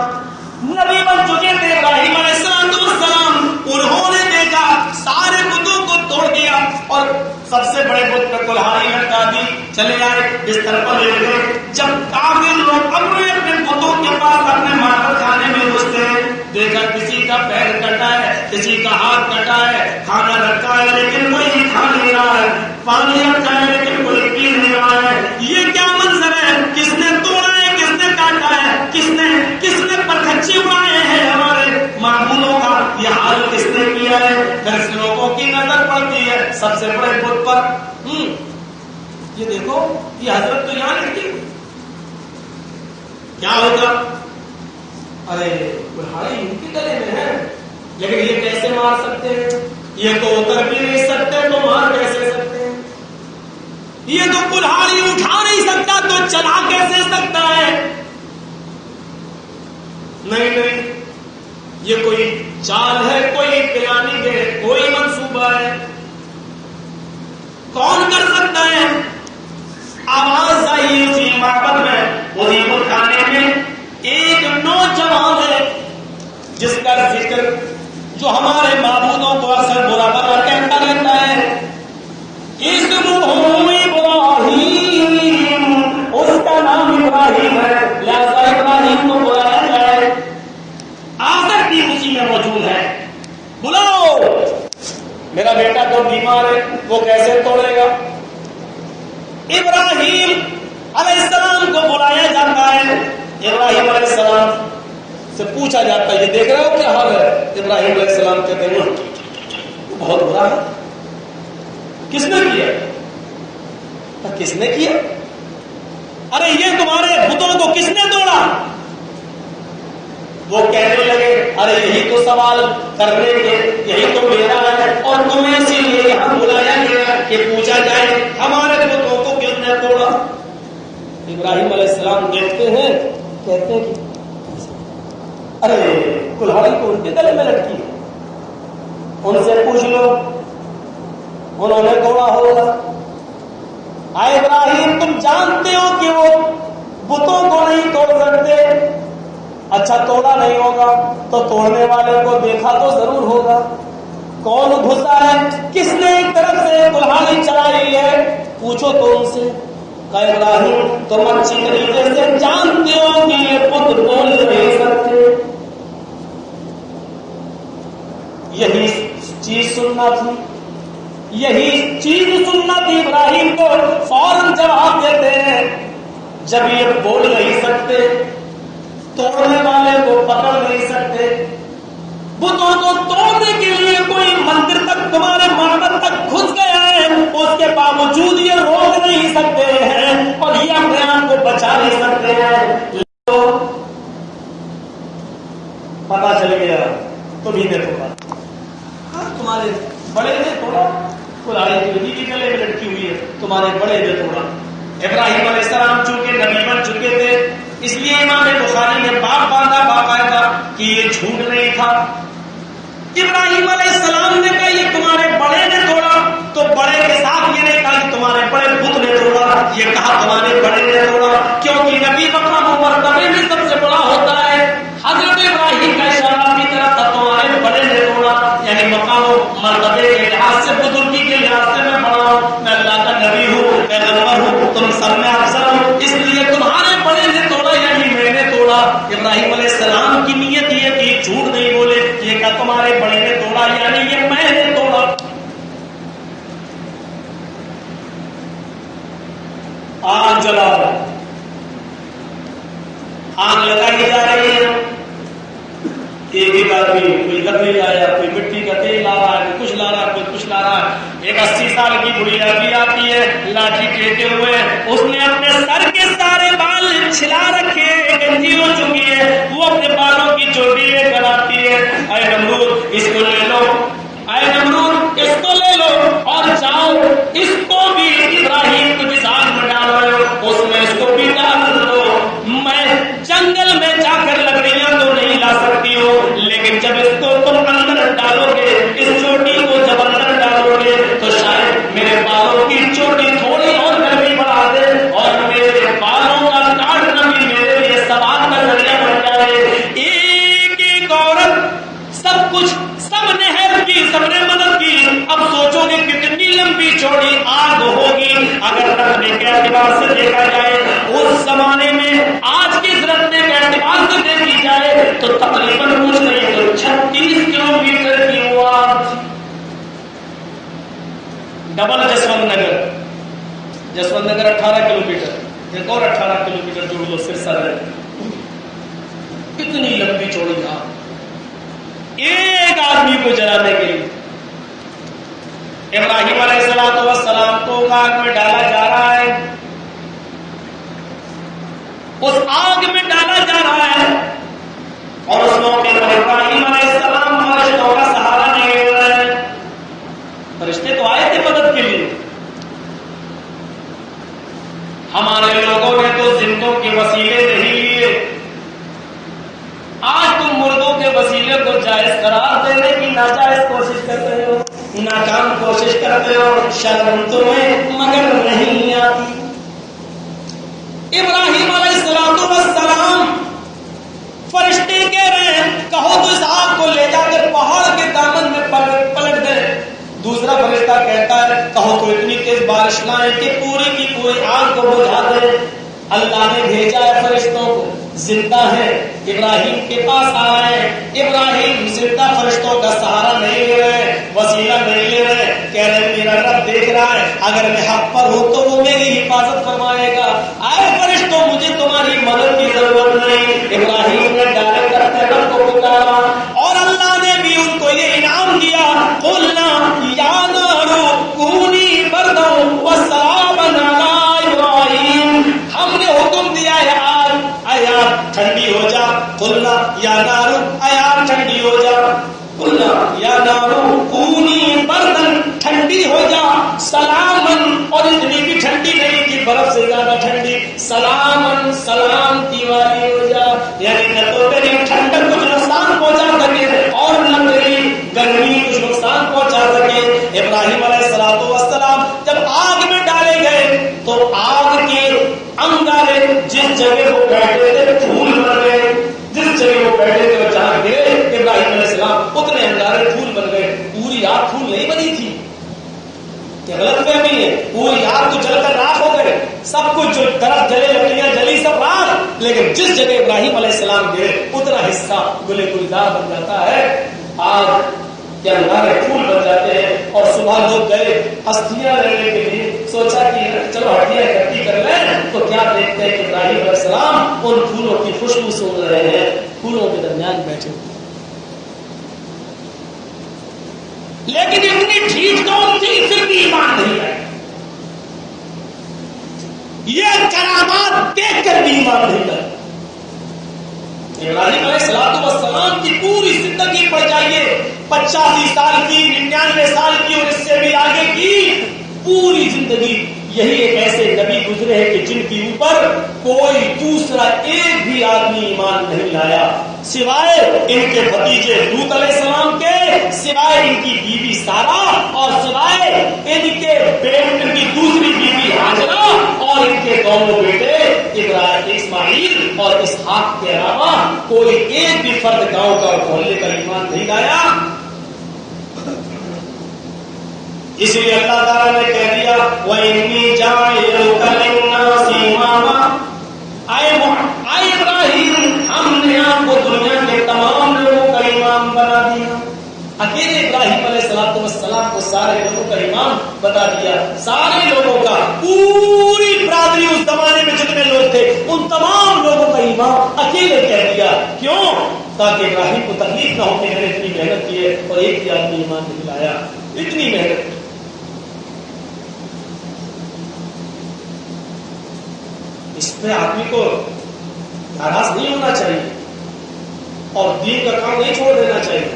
نبی بن چکے تھے. ابراہیم علیہ السلام انہوں نے دیکھا سارے بتوں کو توڑ دیا اور سب سے بڑے بت پر کلہاڑی لٹکا دی. چلے آئے بستر پر لیٹ گئے. جب کافر لوگ اپنے اپنے بتوں کے پاس اپنے ماربل کھانے میں گھستے ہیں, دیکھا کسی کا پیر کٹا ہے, کسی کا ہاتھ کٹا ہے, کھانا رکھا ہے لیکن کوئی نہیں کھا نہیں رہا ہے, پانی رکھا ہے لیکن کوئی پی نہیں رہا ہے. یہ کیا منظر ہے؟ کس نے توڑا ہے, کس نے کاٹا ہے, کس نے پرکھچی اڑائے ہیں ہمارے معبودوں کا, یہ حال کس نے کیا ہے؟ پھر لوگوں کی نظر پڑتی ہے سب سے بڑے بت پر. یہ دیکھو یہ حضرت تو یہاں لکھتی, کیا ہوگا؟ ارے کلہاڑی ان کے گلے میں ہے, لیکن یہ کیسے مار سکتے ہیں؟ یہ تو اتر بھی نہیں سکتے تو مار کیسے سکتے ہیں؟ یہ تو کلہاڑی اٹھا نہیں سکتا تو چلا کیسے سکتا ہے؟ نہیں, یہ کوئی چال ہے, کوئی پلاننگ ہے, کوئی منصوبہ ہے. کون کر سکتا ہے؟ آواز آئی اسی معبد میں, وہی بدھ خانے میں ایک نوجوان ہے جس کا ذکر جو ہمارے معبودوں کو اکثر برا بنا کہتا رہتا ہے. اسمہ ابراہیم, اس کا نام ابراہیم ہے, لہذا ابراہیم کو بلایا جائے. آزر بھی اسی میں موجود ہے. بلاؤ, میرا بیٹا تو بیمار ہے, وہ کیسے توڑے گا؟ ابراہیم علیہ السلام کو بلایا جاتا ہے. ابراہیم علیہ السلام سے پوچھا جاتا ہے یہ دیکھ رہے ہو کیا حال ہے؟ ابراہیم علیہ السلام کہتے ہیں بہت برا ہے. کس نے کیا؟ کس نے کیا؟ ارے یہ تمہارے بتوں کو کس نے توڑا؟ وہ کہنے لگے ارے یہی تو سوال کرنے کے, یہی تو میرا ہے, اور تمہیں اسی لیے یہاں بلایا گیا کہ پوچھا جائے ہمارے بتوں کو کس نے توڑا. ابراہیم علیہ السلام دیکھتے ہیں, کہتے ہیں کہ ارے کلہاڑی تو ان کے گلے میں لٹکی ہے, ان سے پوچھ لو, انہوں نے توڑا ہوگا. آئے ابراہیم تم جانتے ہو کہ وہ بتوں کو نہیں توڑ سکتے. اچھا توڑا نہیں ہوگا تو توڑنے والے کو دیکھا تو ضرور ہوگا. کون گھسا ہے, کس نے ایک طرف سے کلہاڑی چلائی ہے, پوچھو تو ان سے. کہ ابراہیم تم اچھی طریقے سے جانتے ہو کہ یہ بت بول نہیں سکتے. یہی چیز سننا تھی, یہی چیز سننا تھی. ابراہیم کو فوراً جواب دیتے ہیں جب یہ بول نہیں سکتے, توڑنے والے کو پکڑ نہیں سکتے, بتوں کو توڑنے کے لیے کوئی مندر تک تمہارے معبد تک گھس گیا ہے, اس کے باوجود یہ روک نہیں سکتے ہیں اور یہ اپنے آپ کو بچا نہیں سکتے ہیں. تو پتا چل گیا تمہیں نے توڑا, تمہارے بڑے نے توڑا, کلہاڑی کی گلے میں لٹکی ہوئی ہے, تمہارے بڑے نے توڑا. ابراہیم علیہ السلام چونکہ نبی بن چکے تھے اس لیے امام بخاری نے باب باندھا باقاعدہ کہ یہ جھوٹ نہیں تھا. ابراہیم علیہ السلام نے کہا یہ تمہارے بڑے نے توڑا تو بڑے کے ساتھ یہ نہیں کہا کہ تمہارے بڑے بت نے توڑا, یہ کہا تمہارے بڑے نے توڑا, کیونکہ نبی مقام و مرتبے میں سب سے بڑا ہوتا ہے. حضرت ابراہیم کا اشارہ اپنی طرف تھا تمہارے بڑے نے توڑا, یعنی مقام و مرتبے کے لحاظ سے بزرگی کے لحاظ سے میں بڑا ہوں, میں اللہ کا نبی ہوں, پیغمبر ہوں, تم سب میں افضل ہوں, اس لیے تمہارے بڑے نے توڑا یعنی میں نے توڑا. ابراہیم علیہ السلام کی نیت یہ تھی جھوٹ نہیں بولے, یہ کہا تمہارے بڑے نے توڑا یعنی یہ میں نے توڑا. آگ جلاؤ, آگ لگائی جا رہی ہے, ایک ایک آدمی کوئی لکڑی لایا, کوئی مٹی کا تیل لا رہا ہے, کوئی کچھ لا رہا ہے, کوئی کچھ لا رہا ہے. ایک 80 سال کی بڑھیا بھی آتی ہے لاٹھی ٹیکے ہوئے, اس نے اپنے سر کے سارے بال چھلا رکھے, گنجی ہو چکی ہے, وہ اپنے بالوں کی چوٹی لے کر آتی ہے, اے نمرود اس کو لے لو, اے نمرود اس کو لے لو اور جاؤ اس کو بھی ابراہیم کو جس آگ میں ڈال رہے ہو اس میں اس کو بھی ڈال دو. میں جنگل میں جا کر لکڑیاں تو نہیں لا سکتی ہوں, لیکن جب اس کو تم اندر ڈالو گے, اس چوٹی کو جب اندر ڈالو گے تو شاید میرے بالوں کی چوٹی تھوڑی اور گرمی بڑھا دے اور میرے بالوں کا کاٹنا بھی میرے لیے ثواب کا ذریعہ بن جائے. ایک ایک عورت سب کچھ, سب نے ہیلپ کی, سب نے مدد کی. اب سوچو گے کتنی لمبی چوڑی آگ ہوگی. اگر رکھنے کے اعتبار سے دیکھا جائے اس زمانے میں آج کے رکھنے کے اعتبار سے دیکھی جائے تو تقریباً کچھ نہیں تو 36 کلومیٹر کی ہوا. ڈبل جسونت نگر, جسونت نگر 18 کلومیٹر, ایک اور 18 کلومیٹر جوڑ لو پھر سر ہے. کتنی لمبی چوڑی آگ ایک آدمی کو جلانے کے لیے. ابراہیم علیہ السلام کو آگ میں ڈالا جا رہا ہے, اس آگ میں ڈالا جا رہا ہے اور اس موقع پر ابراہیم علیہ السلام فرشتوں کا سہارا نہیں لے رہے ہیں. فرشتے تو آئے تھے مدد کے لیے. ہمارے لوگوں نے تو زندوں کے وسیلے نہیں لیے, آج تم مردوں کے وسیلے کو جائز قرار دینے کی ناجائز کوشش کرتے ہو, ناکام کوشش کرتے ہو, شرم تمہیں مگر نہیں آتی. ابراہیم علیہ السلام فرشتے کہہ رہے ہیں کہو تو اس آگ کو لے جا کر پہاڑ کے دامن میں پلٹ دے. دوسرا فرشتہ کہتا ہے کہو تو اتنی تیز بارش لائے کہ پوری کی پوری آگ کو بجھا دے. اللہ نے بھیجا ہے فرشتوں کو, زندہ ہے, ابراہیم کے پاس آئے. ابراہیم زندہ فرشتوں کا سہارا نہیں لے رہے, وسیلہ نہیں لے رہے, کہہ رہے میرا رب دیکھ رہا ہے, اگر میں حق پر ہوں تو وہ میری حفاظت فرمائے گا. آئے فرشتوں مجھے تمہاری مدد کی ضرورت نہیں. ابراہیم نے ڈائریکٹ اپنے رب کو پکارا اور اللہ نے بھی ان کو یہ انعام دیا, قلنا یا نار کونی بردا وسلاما علی ابراہیم. ہم نے حکم دیا ہے آگ اے آگ ٹھنڈی ہو جا, قلنا یا نار اے آگ ٹھنڈی ہو جا, قلنا یا نار کونی بردن ٹھنڈی ہو جا, سلامن اور اتنی بھی ٹھنڈی نہیں کہ برف سے زیادہ ٹھنڈی, سلامن سلامتی والی ہو جا. یعنی نہ تو تیری ٹھنڈک کچھ نقصان پہنچا سکے اور نہ تیری گرمی کچھ نقصان پہنچا سکے. ابراہیم علیہ السلام جب آگ میں ڈالے گئے تو آگ کے انگارے جس جگہ وہ بیٹھے تھے پھول بن گئے, جس جگہ وہ بیٹھے تھے وہ جہاں گرے ابراہیم علیہ السلام اتنے انگارے پھول بن گئے. پوری آگ پھول نہیں بنی تھی, کہ غلط فہمی ہے, پوری آگ تو جل کر راکھ ہو گئے, سب کچھ جو درخت جلے لکڑیاں جلی سب راکھ, لیکن جس جگہ ابراہیم علیہ السلام گرے اتنا حصہ گلے گلزار بن جاتا ہے, آگ کے انگارے پھول بن جاتے ہیں. اور صبح لوگ گئے ہستیاں لینے کے لیے, سوچا کہ چلو ہڈیاں اکٹھی کر لیں, تو کیا دیکھتے ہیں کہ ابراہیم علیہ السلام ان پھولوں کی خوشبو سون رہے ہیں, پھولوں کے درمیان بیٹھے ہوئے. لیکن اتنی ٹھیک قوم تھی پھر بھی ایمان نہیں آئے, یہ کرامات دیکھ کر بھی ایمان نہیں آئے. ابراہیم علیہ السلام کی پوری زندگی پڑ جائیے 85 سال کی, 99 سال کی اور اس سے بھی آگے کی پوری زندگی یہی ایک ایسے نبی گزرے ہیں کہ جن کے اوپر کوئی دوسرا ایک بھی آدمی ایمان نہیں لایا سوائے ان کے بھتیجے لوط علیہ السلام کے، سوائے ان کی بیوی سارا، اور سوائے ان کے بیٹے کی دوسری بیوی ہاجرہ، اور ان کے دونوں بیٹے ابراہیم اسماعیل اور اسحاق کے علاوہ کوئی ایک بھی فرد گاؤں کا اور محلے کا ایمان نہیں لایا۔ اس لیے اللہ تعالیٰ نے کہہ دیا وَإِنِّي جَاعِلُكَ لِلنَّاسِ إِمَامًا، اے ابراہیم ہم نے آپ کو دنیا کے تمام لوگوں کا امام بنا دیا۔ اکیلے ابراہیم علیہ السلام کو سارے لوگوں کا امام بتا دیا، سارے لوگوں کا، پوری برادری اس زمانے میں جتنے لوگ تھے ان تمام لوگوں کا امام اکیلے کہہ دیا۔ کیوں؟ تاکہ ابراہیم کو تکلیف نہ ہو کہ میں نے اتنی محنت کی ہے اور ایک بھی آدمی ایمان نہیں لایا، اتنی محنت کی۔ اس پہ آدمی کو ناراض نہیں ہونا چاہیے اور دین کا کام نہیں چھوڑ دینا چاہیے۔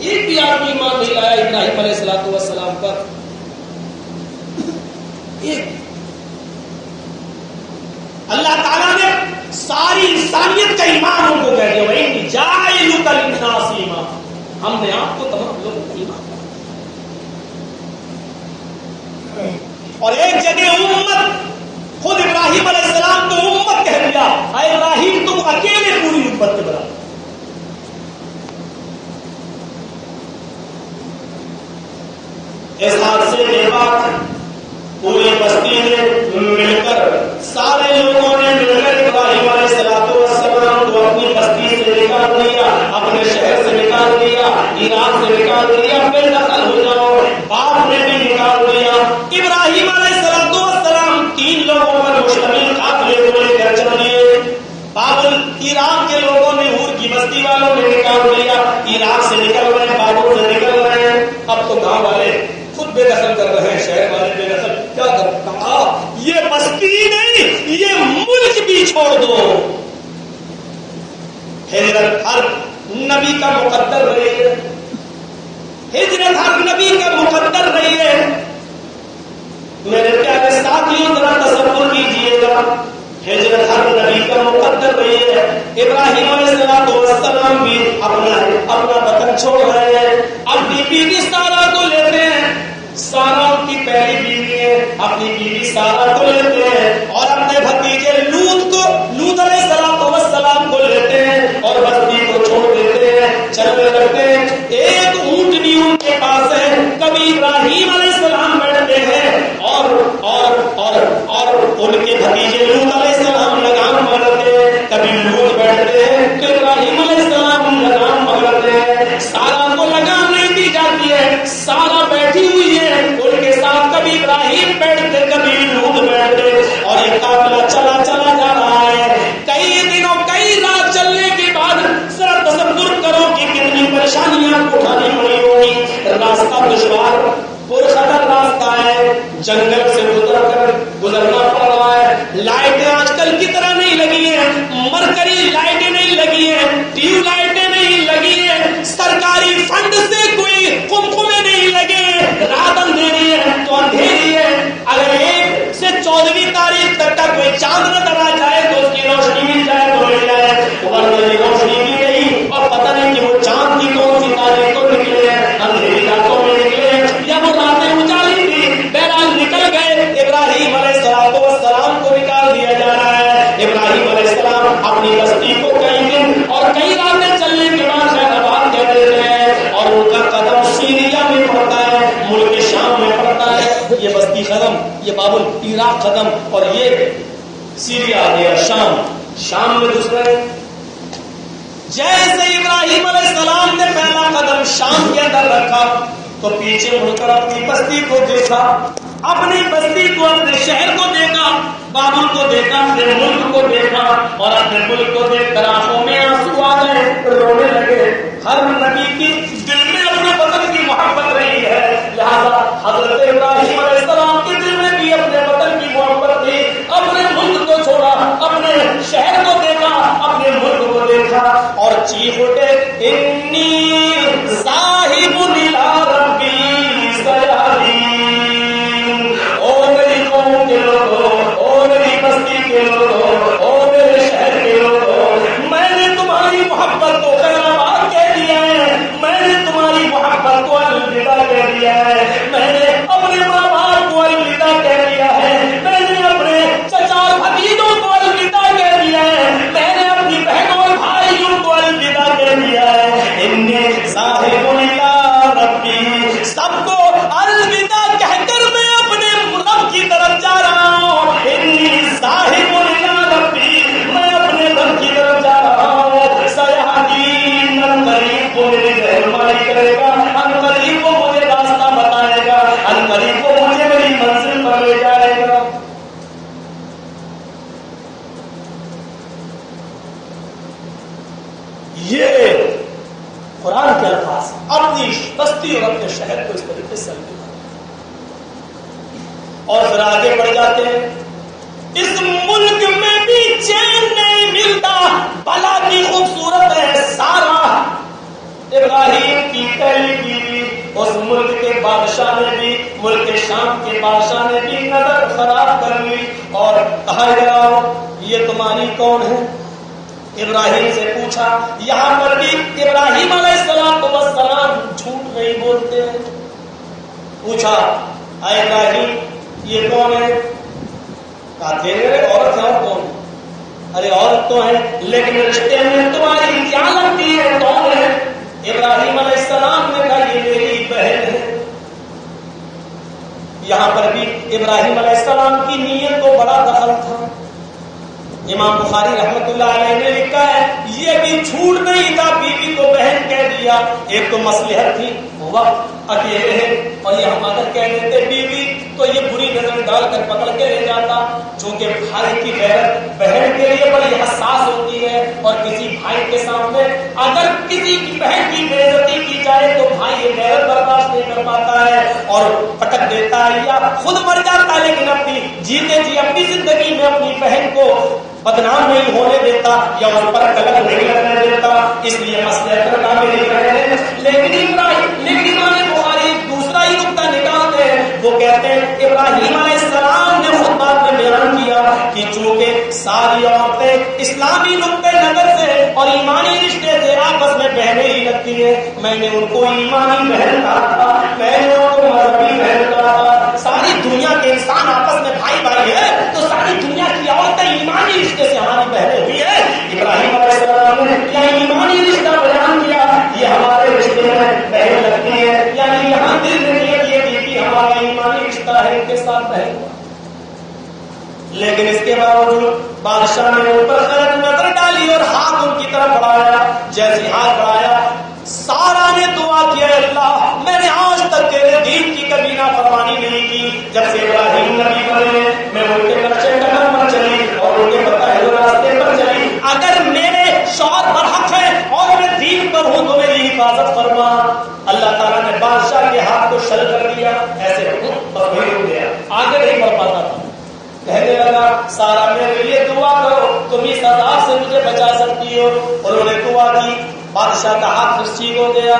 ایک بھی آدمی ایمان نہیں لایا ابراہیم علیہ السلام پر، ایک۔ اللہ تعالیٰ نے ساری انسانیت کا امام ان کو کہہ دیا وَإِنِّي جَاعِلُكَ لِلنَّاسِ إِمَامًا، ہم نے آپ کو تمام لوگوں کا امام بنا۔ اور ایک جگہ امت، خود ابراہیم علیہ السلام کو امت کہہ دیا، اے ابراہیم تم اکیلے پوری امت کے برابر۔ اس حادثے کے بعد پوری بستی نے مل کر، سارے لوگوں نے مل کر ابراہیم علیہ السلام کو اپنی بستی سے نکال دیا، اپنے شہر سے نکال دیا، عراق سے نکال دیا، پھر دخل ہو جاؤ۔ باپ نے بھی نکال دیا۔ ابراہیم علیہ السلام 3 لوگوں پر مشتمل قافلے کو لے کر چل دیے۔ بابل عراق کے لوگوں نے، ہور کی بستی والوں نے نکال دیا، عراق سے نکل رہے، بابل سے نکل رہے ہیں۔ اب تو گاؤں والے خود بے دخل کر رہے ہیں، شہر والے بے دخل کیا کرتا، یہ بستی نہیں یہ ملک بھی چھوڑ دو۔ ہجرت ہر نبی کا مقدر رہی ہے، ہجرت ہر نبی کا مقدر رہی ہے۔ میرے پیارے ساتھیوں ذرا تصور کیجیے گا، ہجرت ہر نبی کا مقدر رہی ہے۔ ابراہیم علیہ السلام بھی اپنا وطن چھوڑ رہے ہیں، اپنی بیوی سارا کو لیتے ہیں، سارا ان کی پہلی بیوی ہے، اپنی بیوی سارا کو لیتے ہیں، اور اپنے بھتیجے لوط علیہ السلام کو لیتے ہیں اور بستی کو چھوڑ دیتے ہیں، چلنے لگتے ہیں۔ ایک اونٹنی ان کے پاس ہے، کبھی ابراہیم علیہ السلام بیٹھتے ہیں اور ان کے بھتیجے لوط علیہ السلام لگام پکڑتے ہیں، کبھی لوط بیٹھتے ہیں تو ابراہیم علیہ السلام لگام پکڑتے ہیں۔ سارا کو لگام نہیں دی جاتی ہے، سارا بیٹھی ہوئی ہے، ان کے ساتھ کبھی ابراہیم بیٹھتے کبھی لوط بیٹھتے، اور یہ قافلہ چلا جا رہا ہے۔ کئی دنوں کئی رات چلنے کے بعد ذرا تصور کرو کہ کتنی پریشانیاں اٹھانی پڑی ہوگی۔ راستہ دشوار پرخطر راستہ ہے، جنگل سے گزرنا پڑ رہا ہے، لائٹیں آج کل کی طرح نہیں لگی ہیں، مرکری لائٹیں نہیں لگی ہیں، ٹیوب لائٹیں نہیں لگی ہیں، سرکاری فنڈ سے کوئی قمقمے نہیں لگے، رات اندھیری ہے تو اندھیری ہے۔ اگر 1 سے 14ویں تاریخ تک کا کوئی چاند نظر آ جائے تو اس کی روشنی مل جائے تو مل جائے، ورنہ یہ روشنی بھی نہیں، اور پتہ نہیں کہ وہ چاند کی کون سی تاریخ کو نکلے ہیں، اندھیری راتوں میں نکلے ہیں یا وہ راتیں اجالی تھی، بہرحال نکل گئے۔ ابراہیم علیہ السلام کو نکال دیا جا رہا ہے۔ ابراہیم علیہ السلام اپنی بستی کو کئی دن اور کئی راتیں چلنے کے بعد شہرآباد کہہ دیتے ہیں، اور ان کا قدم سیریا میں پڑتا ہے، ملک شام میں پڑتا ہے۔ یہ بستی ختم، یہ بابل عراق ختم، اور یہ سیریا آ گیا، شام میں گھس گئے۔ جیسے ابراہیم علیہ السلام نے پہلا قدم شام کے اندر رکھا تو پیچھے مڑ کر اپنی بستی کو دیکھا، اپنی بستی کو، اپنے شہر کو دیکھا، بابل کو دیکھا، اپنے ملک کو دیکھا، اور اپنے ملک کو دیکھ کر آنکھوں میں آنسو آ گئے، رونے لگے۔ ہر نبی کی دل میں اپنے وطن کی محبت رہی ہے، لہذا حضرت ابراہیم علیہ السلام کے دل میں بھی اپنے وطن کی محبت تھی۔ اپنے ملک کو چھوڑا، اپنے شہر کو دیکھا، اپنے ملک کو دیکھا، اور چیخ اٹھے انی ذاہب الی ربی سیہدین، او میری اپنی بستی اور اپنے شہر کو اس طریقے سے اور پھر آگے بڑھ جاتے ہیں. اس ملک میں بھی چین نہیں ملتا، بلا کی خوبصورت ہے سارا. ابراہیم کی پہلی بیوی اس ملک کے بادشاہ نے بھی، ملک شام کے بادشاہ نے بھی نظر خراب کر لی اور کہا جاؤ یہ تمہاری کون ہے؟ ابراہیم سے پوچھا. یہاں پر بھی ابراہیم علیہ السلام جھوٹ نہیں بولتے. پوچھا اے ابراہیم یہ کون ہے؟ کہا تیرے عورت ہے. اور کون؟ ارے عورت تو ہے لیکن رشتے میں تمہاری کیا لگتی ہے؟ کون ہے؟ ابراہیم علیہ السلام نے کہا یہ میری بہن ہے. یہاں پر بھی ابراہیم علیہ السلام کی نیت کو بڑا دخل تھا. امام بخاری رحمۃ اللہ علیہ نے لکھا ہے یہ بھی جھوٹ نہیں تھا، بیوی کو بہن کہہ دیا. ایک تو مصلحت تھی، وقت اکیلے ہیں اور یہ ہم اگر کہہ دیتے بیوی تو یہ بری نظر ڈال کر پکڑ کے لے جاتا. چونکہ بھائی کی غیرت بہن کے لیے بڑی حساس ہوتی ہے اور کسی بھائی کے سامنے اگر کسی کی بہن کی بے عزتی کی جائے تو بھائی یہ غیرت برداشت نہیں کر پاتا ہے اور پٹک دیتا ہے یا خود مر جاتا ہے، لیکن اپنی جیتے جی اپنی زندگی میں اپنی بہن کو بدنام نہیں ہونے دیتا یا اس پر قلم نہیں لگنے دیتا. اس لیے مصلحت کا میری بہن ہے. لیکن امام بخاری دوسرا ہی نقطہ نکالتے ہیں. وہ کہتے ہیں ابراہیم علیہ السلام نے خود بات میں بیان کیا کہ چونکہ ساری عورتیں اسلامی نقطۂ نظر سے اور ایمانی رشتے سے آپس میں بہنیں ہی لگتی ہیں، میں نے ان کو ایمانی بہن کہا تھا، میں نے ان کو مذہبی بہن کہا تھا. ساری دنیا کے انسان آپس میں بھائی بھائی ہے تو ساری دنیا کی عورتیں ایمانی رشتے سے ہماری بہنیں ہوئی ہے. ابراہیم علیہ السلام نے کیا ایمانی رشتہ بیان کیا، یہ ہمارے رشتے میں بہن لگتی ہے، یعنی یہاں دل میں یہ ہمارا ایمانی رشتہ ہے ان کے ساتھ بہن. لیکن اس کے باوجود بادشاہ نے ان پر غلط نظر ڈالی اور ہاتھ ان کی طرف بڑھایا. جیسے ہاتھ بڑھایا سارا نے دعا کیا اللہ میں نے آج تک تیرے دین کی کبھی نافرمانی نہیں کی. جب سے ابراہیم نبی بنے میں ان کے نقشے قدم پر چلی اور ان کے بتائے ہوئے راستے پر چلی. اگر میرے شوہر پر حق ہے اور میں دین پر ہوں تو میری حفاظت فرما. اللہ تعالیٰ نے بادشاہ کے ہاتھ کو شل کر دیا، ایسے بس وہی ہو گیا، آگے نہیں بڑھ پاتا تھا. کہنے لگا سارا میرے لیے دعا کرو، تم اس عذاب سے مجھے بچا سکتی ہو. انہوں نے دعا کی، بادشاہ کا ہاتھ پھر ٹھیک ہو گیا.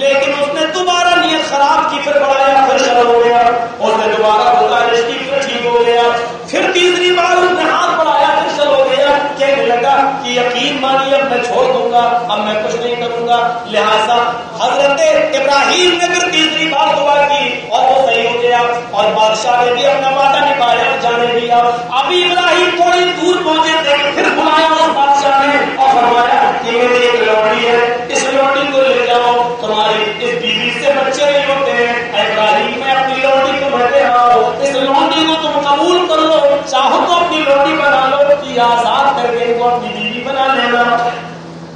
لیکن اس نے دوبارہ نیت خراب کی، پھر بڑھایا پھر شل ہو گیا. اس نے دوبارہ گزارش کی پھر ٹھیک ہو گیا. پھر تیسری بار اس نے ہاتھ بڑھایا پھر شل ہو گیا. کہنے لگا کہ یقین مانیے اب میں چھوڑ دوں گا، اب میں کچھ نہیں کروں گا. لہٰذا حضرت ابراہیم نے پھر تیسری بار دعا کی اور وہ صحیح ہو گیا اور بادشاہ نے بھی اپنا وعدہ نبھایا، جانے دیا. ابھی ابراہیم تھوڑی دور پہنچے تھے، پھر بلایا اس بادشاہ نے اور فرمایا کہ میری ایک لوٹی ہے، اس لوٹی کو لے جاؤ، تمہاری اس بیوی سے بچے نہیں ہوتے ہیں. ابراہیم میں اپنی لوٹی کو میں دے رہا ہوں، اس لوٹی کو تم قبول کر لو، چاہو تو اپنی لوٹی بنا لو کہ آزاد کر کے ان کو اپنی بیوی بنا لینا.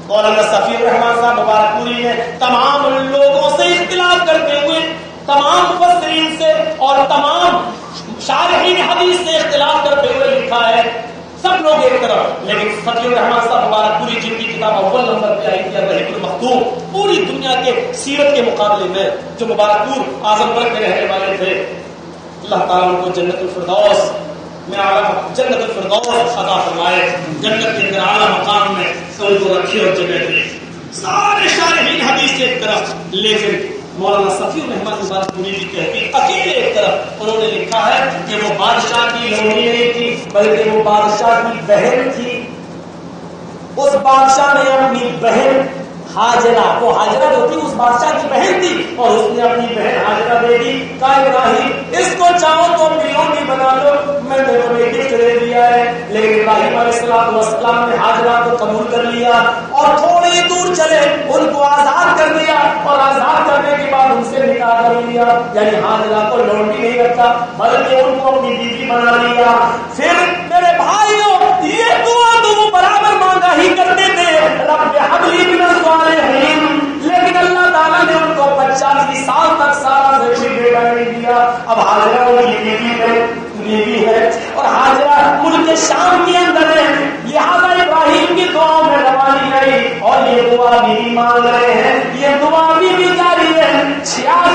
مولانا صفی الرحمان صاحب مبارک پوری نے تمام لوگوں سے اختلاف کرتے ہوئے، تمام مفسرین سے اور تمام شارحین حدیث سے اختلاف کرتے ہوئے لکھا ہے. سب لوگ ایک طرف، لیکن صفی الرحمان صاحب مبارک پوری جن کی کتاب اول نمبر پہ آئی تھی الرحیق المختوم، پوری دنیا کے سیرت کے مقابلے میں جو مبارک پور اعظم گڑھ کے رہنے والے تھے، اللہ تعالیٰ ان کو جنت الفردوس میں جنت الفردوس عطا فرمائے، جنت کے اندر اعلیٰ مقام میں ان کو رکھے اور جگہ دے. سارے شارحین حدیث سے ایک طرف، لیکن مولانا صفی الرحمان مبارک پوری کی تحقیق اکیلے ایک طرف انہوں نے لکھا ہے کہ وہ بادشاہ کی لونی نہیں تھی بلکہ وہ بادشاہ کی بہن تھی. اس بادشاہ نے اپنی بہن حاجرہ، وہ حاجرہ جو تھی اس بادشاہ کی بہن تھی اور اس نے اپنی بہن حاجرہ دے دی. کہا ابراہیم اس کو چاہو تو اپنی لونی بنا لو، میں نے تمہیں گفٹ دے دیا ہے. لیکن ابراہیم علیہ السلام نے حاجرہ کو قبول کر لیا اور تھوڑی دور چلے ان کو آزاد کر دیا اور آزاد کرنے کے بعد ان سے نکاح کر لیا. یعنی حاجرہ کو لونی نہیں رکھا بلکہ ان کو اپنی بیوی بنا لیا. پھر میرے بھائیوں یہ دعا تو وہ برابر مانگا ہی کرتے تھے، رب حبلی من الصالحین، لیکن اللہ تعالیٰ نے ان کو 85 سال تک سارا سے کوئی بیٹا نہیں دیا. اب حاجرہ ان کی بیوی ہے اور حاجرہ ملک شام کے اندر ہے. لہٰذا ابراہیم کی دعاؤں میں روانی گئی اور یہ دعا بھی مانگ رہے ہیں، یہ دعا بھی جاری ہے.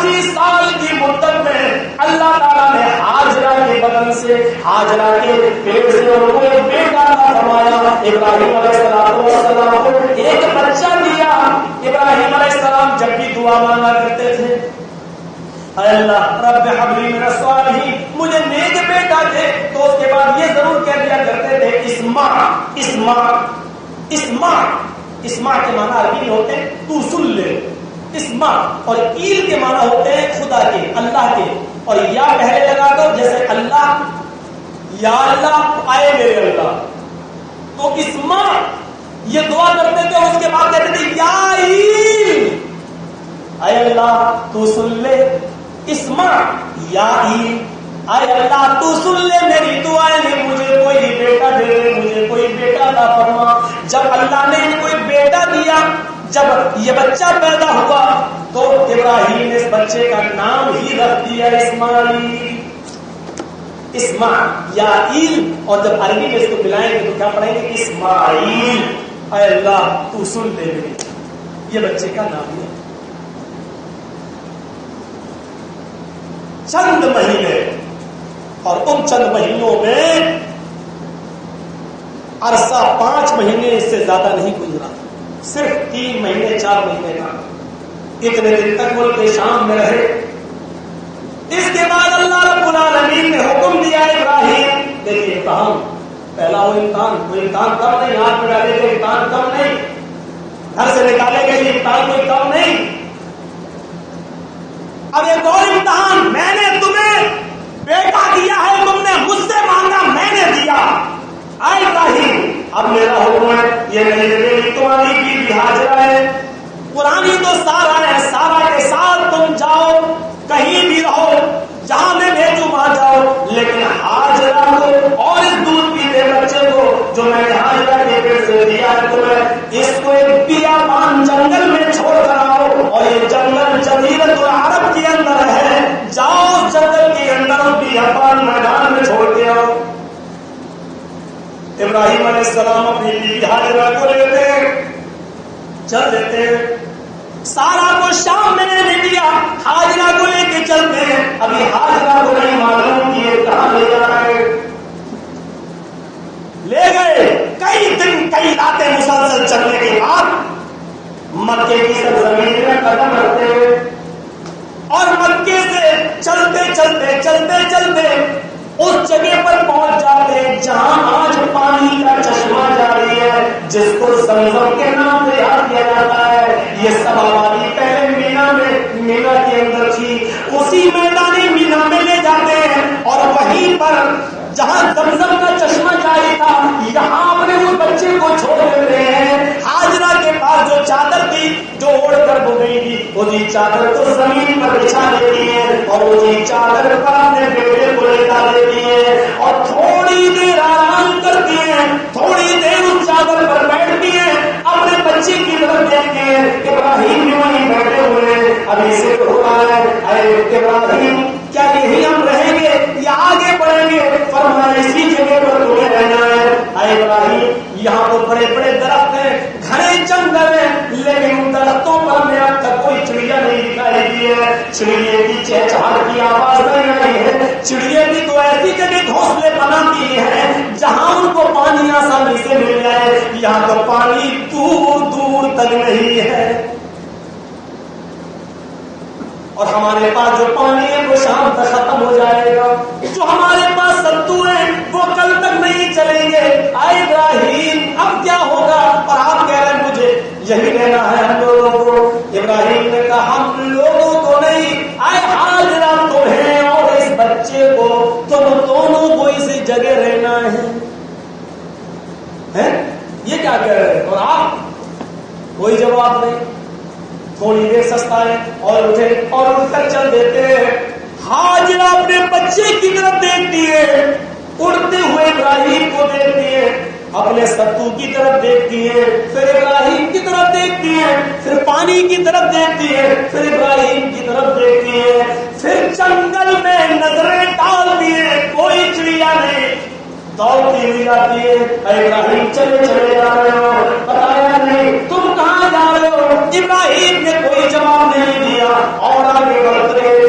80 سال کی مدت میں اللہ تعالیٰ نے ہاجرہ کے بدن سے، ہاجرہ کے پیٹ سے ان کو ایک بیٹا عطا فرمایا. ابراہیم علیہ السلام کو ایک بچہ دیا. ابراہیم علیہ السلام جب بھی دعا مانگا کرتے تھے، اے اللہ رب حب لی من الصالحین، مجھے نیک بیٹا دے. تو اس کے بعد یہ ضرور کہہ دیا کرتے تھے اسمع کے معنی عربی میں ہوتے ہیں تو سن لے. اسمع اور ایل کے معنی ہوتے ہیں خدا کے، اللہ کے. اور یا پہلے لگا دو، جیسے اللہ یا اللہ آئے میرے اللہ. تو اسمع یہ دعا کرتے تھے، اس کے بعد کہتے تھے یا ایل، اے اللہ تو سن لے. اسمع یا ایل، اے اللہ تو سن لے میری دعائیں، مجھے کوئی بیٹا دے دے، مجھے کوئی بیٹا عطا فرما. جب اللہ نے کوئی بیٹا دیا، جب یہ بچہ پیدا ہوا تو ابراہیم نے اس بچے کا نام ہی رکھ دیا اسماعیل. اسمع یا ایل. اور جب عربی میں اس کو ملائیں گے تو کیا پڑھیں گے؟ اسماعیل. اے اللہ تو سن لے میری، یہ بچے کا نام ہے. چند مہینے، اور ان چند مہینوں میں عرصہ 5 مہینے سے زیادہ نہیں گزرا، صرف 3 مہینے 4 مہینے کا. اتنے دن تک ملک شام میں رہے. اس کے بعد اللہ رب العالمین نے حکم دیا ابراہیم، دیکھیے امتحان، پہلا وہ امتحان کم نہیں، ہاتھ میں ڈالے گئے امتحان کم نہیں، گھر سے نکالے گئے امتحان کوئی کم نہیں. اب ایک اور امتحان، میں نے تمہیں بیٹا دیا ہے، تم نے مجھ سے مانگا، میں نے دیا. اے ابراہیم اب میرا حکم ہے، یہ نہیں میری تمہاری بیوی ہاجرہ ہے، پرانی تو سارا ہے، سارا کے ساتھ تم جاؤ، کہیں بھی رہو، جہاں میں بھیجوں وہاں جاؤ، لیکن ہاجرہ کو اور اس دودھ پیتے بچے کو جو میں نے ہاجرہ کے پیٹ سے دیا ہے تمہیں، اس کو ایک بیابان جنگل میں چھوڑ کر آؤ. اور یہ جنگل جزیرۃ العرب کے اندر ہے، جاؤ جنگل کے اندر بیابان میدان میں چھوڑ کے آؤ. ابراہیم علیہ السلام اپنی بیوی ہاجرہ کو لیتے چل دیتے. سارا کو شام میں نے دیا، ہاجرہ کو لے کے چلتے ہیں. ابھی ہاجرہ کو نہیں معلوم کہ یہ کہاں لے جا رہے. لے گئے کئی دن کئی راتیں مسلسل چلنے کے بعد مکے کی سرزمین میں قدم رکھتے ہوئے، اور مکے سے چلتے اس جگہ پر پہنچ جاتے ہیں جہاں آج پانی کا چشمہ جاری ہے، جس کو زمزم کے نام سے یاد کیا جاتا ہے. یہ سب آبادی پہلے مینا کے اندر تھی، اسی میدانی مینا میں لے جاتے ہیں، اور وہیں پر جہاں زمزم کا چشمہ جاری تھا یہاں اپنے اس بچے کو چھوڑ دیتے ہیں. ہاجرہ کے پاس جو چادر تھی جو اوڑھ کر ہو گئی تھی، وہی چادر کو زمین پر بچھا دیتی ہے، اور وہی چادر پر اپنے بیٹے کو لیٹا دیتی ہے، اور تھوڑی دیر آرام کرتی ہیں، تھوڑی دیر اس چادر پر بیٹھتی ہیں، اپنے بچے کی طرف دیکھتے ہیں. ابراہیم بھی وہیں بیٹھے ہوئے ہیں. ابھی سے ہو رہا ہے، اے ابراہیم کیا یہی ہم رہیں گے یا آگے بڑھیں گے؟ فرمایا اسی جگہ پر تمہیں رہنا ہے. اے ابراہیم یہاں تو بڑے بڑے درخت ہیں، گھنے جنگل ہیں، لیکن ان درختوں پر میں اب تک کوئی چڑیا نہیں دکھائی دی ہے، چڑیے کی چہچہاٹ کی آواز نہیں آئی ہے. چڑیے بھی تو ایسی جگہ گھونسلے بناتی ہیں جہاں ان کو پانی آسانی سے مل جائے. یہاں تو پانی دور دور تک نہیں ہے، اور ہمارے پاس جو پانی ہے وہ شام تک ختم ہو جائے گا، جو ہمارے پاس ستو ہیں وہ کل تک نہیں چلیں گے. اے ابراہیم اب کیا ہوگا؟ اور آپ کہہ رہے ہیں مجھے یہی رہنا ہے ہم لوگوں کو. ابراہیم نے کہا ہم لوگوں کو نہیں، اے ہاجرہ تمہیں اور اس بچے کو، تم دونوں کو اسی جگہ رہنا ہے. یہ کیا کہہ رہے ہیں؟ اور آپ کوئی جواب نہیں. تھوڑی دیر سستا ہے اور اٹھے اور اٹھ کر چل دیتے ہیں. ہاجرہ اپنے بچے کی طرف دیکھتی ہے، اڑتے ہوئے ابراہیم کو دیکھتی ہے، اپنے ستو کی طرف دیکھتی ہے، پھر ابراہیم کی طرف دیکھتی ہے، پھر پانی کی طرف دیکھتی ہے، پھر ابراہیم کی طرف دیکھتی ہے، پھر جنگل میں نظریں ڈالتی ہے، کوئی چڑیا نہیں. دوڑتی ہوئی جاتی ہے، اے ابراہیم چلے چلے جا رہے ہو، بتایا نہیں تم کہاں جا رہے ہو؟ ابراہیم نے کوئی جواب نہیں دیا اور آگے بڑھ رہے۔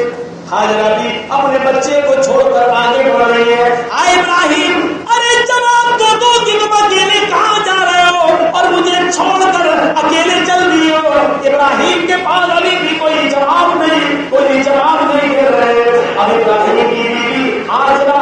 ہاجرہ بھی اپنے بچے کو چھوڑ کر آگے بڑھ رہی ہے۔ اے ابراہیم ارے جواب تو دو کہ تم اکیلے کہاں جا رہے ہو اور مجھے چھوڑ کر اکیلے چل رہی ہو؟ ابراہیم کے پاس ابھی بھی کوئی جواب نہیں دے رہے۔ اب ابراہیم کی بیوی ہاجرہ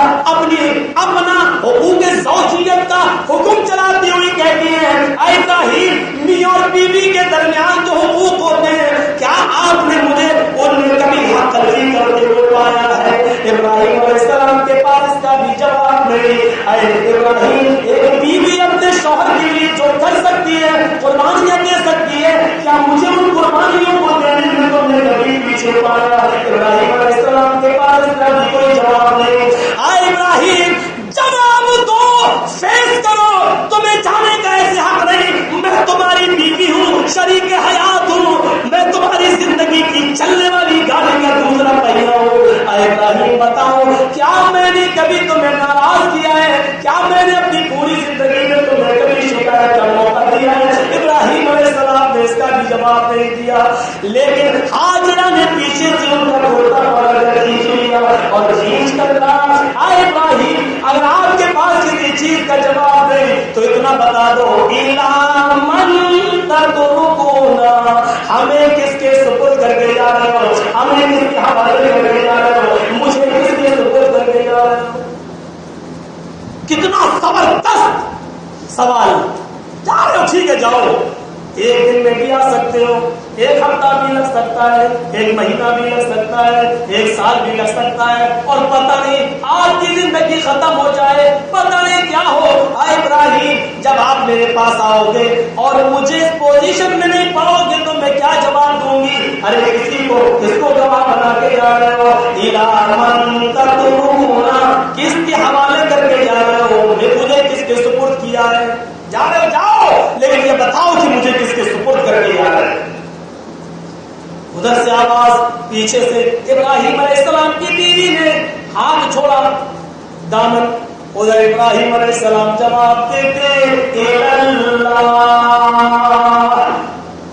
اپنا حقوق زوجیت کا حکم چلاتی ہوئی کہتی ہے، اے ابراہیم میاں اور بیوی کے درمیان جو حقوق ہوتے ہیں کیا آپ نے مجھے ان میں کبھی حق تلفی کرتے ہوئے پایا ہے؟ ابراہیم علیہ السلام کے پاس اس کا بھی جواب نہیں۔ اے ابراہیم ایک بیوی اپنے شوہر کے لیے جو کر سکتی ہے، قربانیاں دے سکتی ہے، کیا مجھے ان قربانیوں کو دینے میں تم نے کبھی پیچھے پایا؟ ابراہیم علیہ السلام کے پاس اس کا بھی کوئی جواب نہیں۔ اے ابراہیم جواب دو، فیس کرو، تمہیں جانے کا ایسے حق نہیں، میں تمہاری بیوی ہوں، شریک حیات ہوں، میں تمہاری زندگی کی چلنے والی گاڑی کا دوسرا پہیا ہوں۔ اے ابراہیم بتاؤ کیا میں نے کبھی تمہیں ناراض کیا ہے؟ کیا میں نے اپنی پوری زندگی میں تمہیں کبھی شکایت کا موقع دیا ہے؟ ابراہیم علیہ السلام نے اس کا بھی جواب نہیں دیا، لیکن ہاجرہ نے پیچھے سے ان کا کرتا پکڑ کر کھینچ لیا اور کھینچ کر کہا، اے ابراہیم اگر آپ کے پاس کسی چیز کا جواب نہیں تو اتنا بتا دو، اِلَىٰ مَن تَتْرُكُونَ، ہمیں کس کے سپرد کر کے جا رہے ہو؟ ہمیں کس کے حوالے کر کے جا رہے ہو؟ مجھے کس کے سپرد کر کے جا رہے ہو؟ کتنا زبردست سوال۔ جا رہے ہو ٹھیک ہے جاؤ، ایک دن میں بھی آ سکتے ہو، ایک ہفتہ بھی لگ سکتا ہے، ایک مہینہ بھی لگ سکتا ہے، ایک سال بھی لگ سکتا ہے، اور پتہ نہیں آپ کی زندگی ختم ہو جائے، پتہ نہیں کیا ہو۔ اے ابراہیم جب آپ میرے پاس آؤ گے اور مجھے اس پوزیشن میں نہیں پاؤ گے تو میں کیا جواب دوں گی؟ ارے کسی کو کس کو گواہ بنا کے جا رہے ہو؟ اِلَىٰ مَن تَتْرُكُونَ، کس کے حوالے کر کے جا رہے ہو؟ مجھے کس کے سپرد کیا ہے؟ جا رہے ہو جاؤ، لیکن یہ بتاؤ کہ مجھے کس کے سپرد کر کے جا رہے ہیں؟ ادھر سے آواز پیچھے سے، ابراہیم علیہ السلام کی بیوی نے ہاتھ چھوڑا دامن، ادھر ابراہیم علیہ السلام جواب دیتے،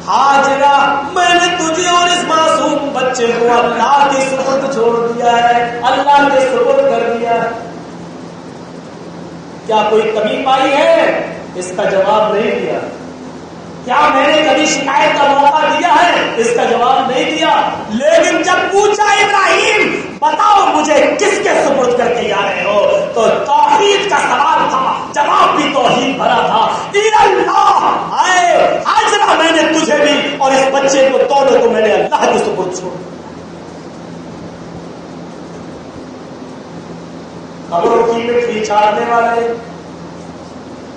ہاجرہ میں نے تجھے اور اس معصوم بچے کو اللہ کے سپرد چھوڑ دیا ہے، اللہ کے سپرد کر دیا ہے۔ کیا کوئی کمی پائی ہے؟ اس کا جواب نہیں دیا۔ کیا میں نے کبھی شکایت کا موقع دیا ہے؟ اس کا جواب نہیں دیا۔ لیکن جب پوچھا ابراہیم بتاؤ مجھے کس کے سپرد کر کے جا رہے ہو، تو توحید کا سوال تھا، جواب بھی توحید بھرا تھا۔ اللہ، اے ہاجرہ میں نے تجھے بھی اور اس بچے کو دونوں کو میں نے اللہ کے سپرد چھوڑ۔ خبروں کی مٹھی چھاڑنے والے،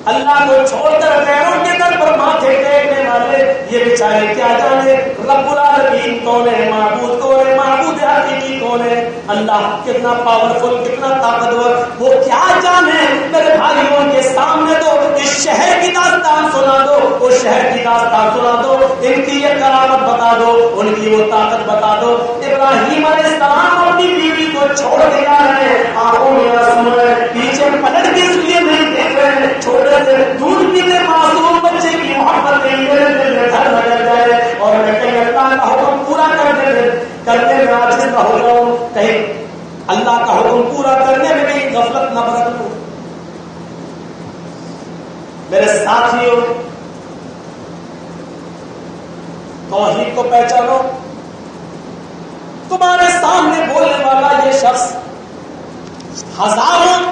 اللہ کو چھوڑ کر غیروں کے در پر ماتھے ٹیکنے والے، یہ بیچارے کیا جانے رب العالمین کون ہے، معبود کون ہے، معبود حقیقی کون ہے، اللہ کتنا پاورفل، کتنا طاقتور، وہ کیا جانے۔ میرے بھائیوں کے سامنے تو اس شہر کی داستان سنا دو، اس شہر کی داستان سنا دو، ان کی یہ کرامت بتا دو، ان کی وہ طاقت بتا دو۔ ابراہیم علیہ السلام اپنی بیوی کو چھوڑ دیا ہے، آنکھوں میں آنسو ہے، پیچھے پلٹ کے اس لیے نہیں دیکھ رہے، چھوڑے دودھ پیتے معصوم بچے کی محبت میرے دل میں گھر لگ جائے اور میں کہیں اللہ کا حکم پورا کرنے میں عاجز نہ ہو جاؤں، کہیں اللہ کا حکم پورا کرنے میں کہیں غفلت نہ برت لوں۔ میرے ساتھیوں، توحید کو پہچانو۔ تمہارے سامنے بولنے والا یہ شخص ہزاروں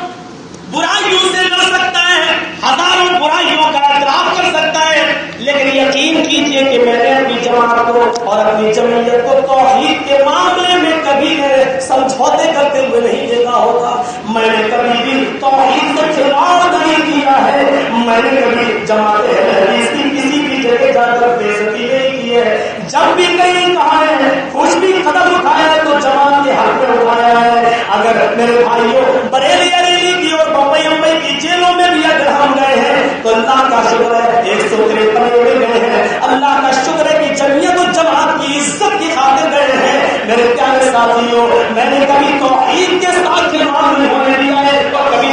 برائیوں سے لڑ سکتا ہے، ہزاروں برائیوں کا اعتراف کر سکتا ہے، لیکن یقین کیجئے کہ میں نے اپنی جماعت کو اور اپنی جمعیت کو توحید کے معاملے میں کبھی سمجھوتے کرتے ہوئے نہیں دیکھا ہوگا۔ میں نے کبھی بھی توحید سے کھلواڑ نہیں کیا ہے، میں نے کبھی جماعت حدیث کی کسی بھی جگہ جا کر بے عزتی نہیں کی ہے۔ جب بھی کہیں کہا ہے، کچھ بھی قدم اٹھایا ہے تو جماعت کے حق میں اٹھایا ہے۔ اگر میرے بھائیوں بریلی کی اور بمبئی کی جیلوں میں بھی اگر ہم گئے ہیں تو اللہ کا شکر ہے 153 میں گئے ہیں، اللہ کا شکر ہے کہ جمعیت و جماعت کی عزت کی خاطر گئے ہیں۔ میرے پیارے ساتھیوں، میں نے کبھی توحید کے ساتھ کھلواڑ نہیں ہونے دیا ہے اور کبھی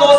2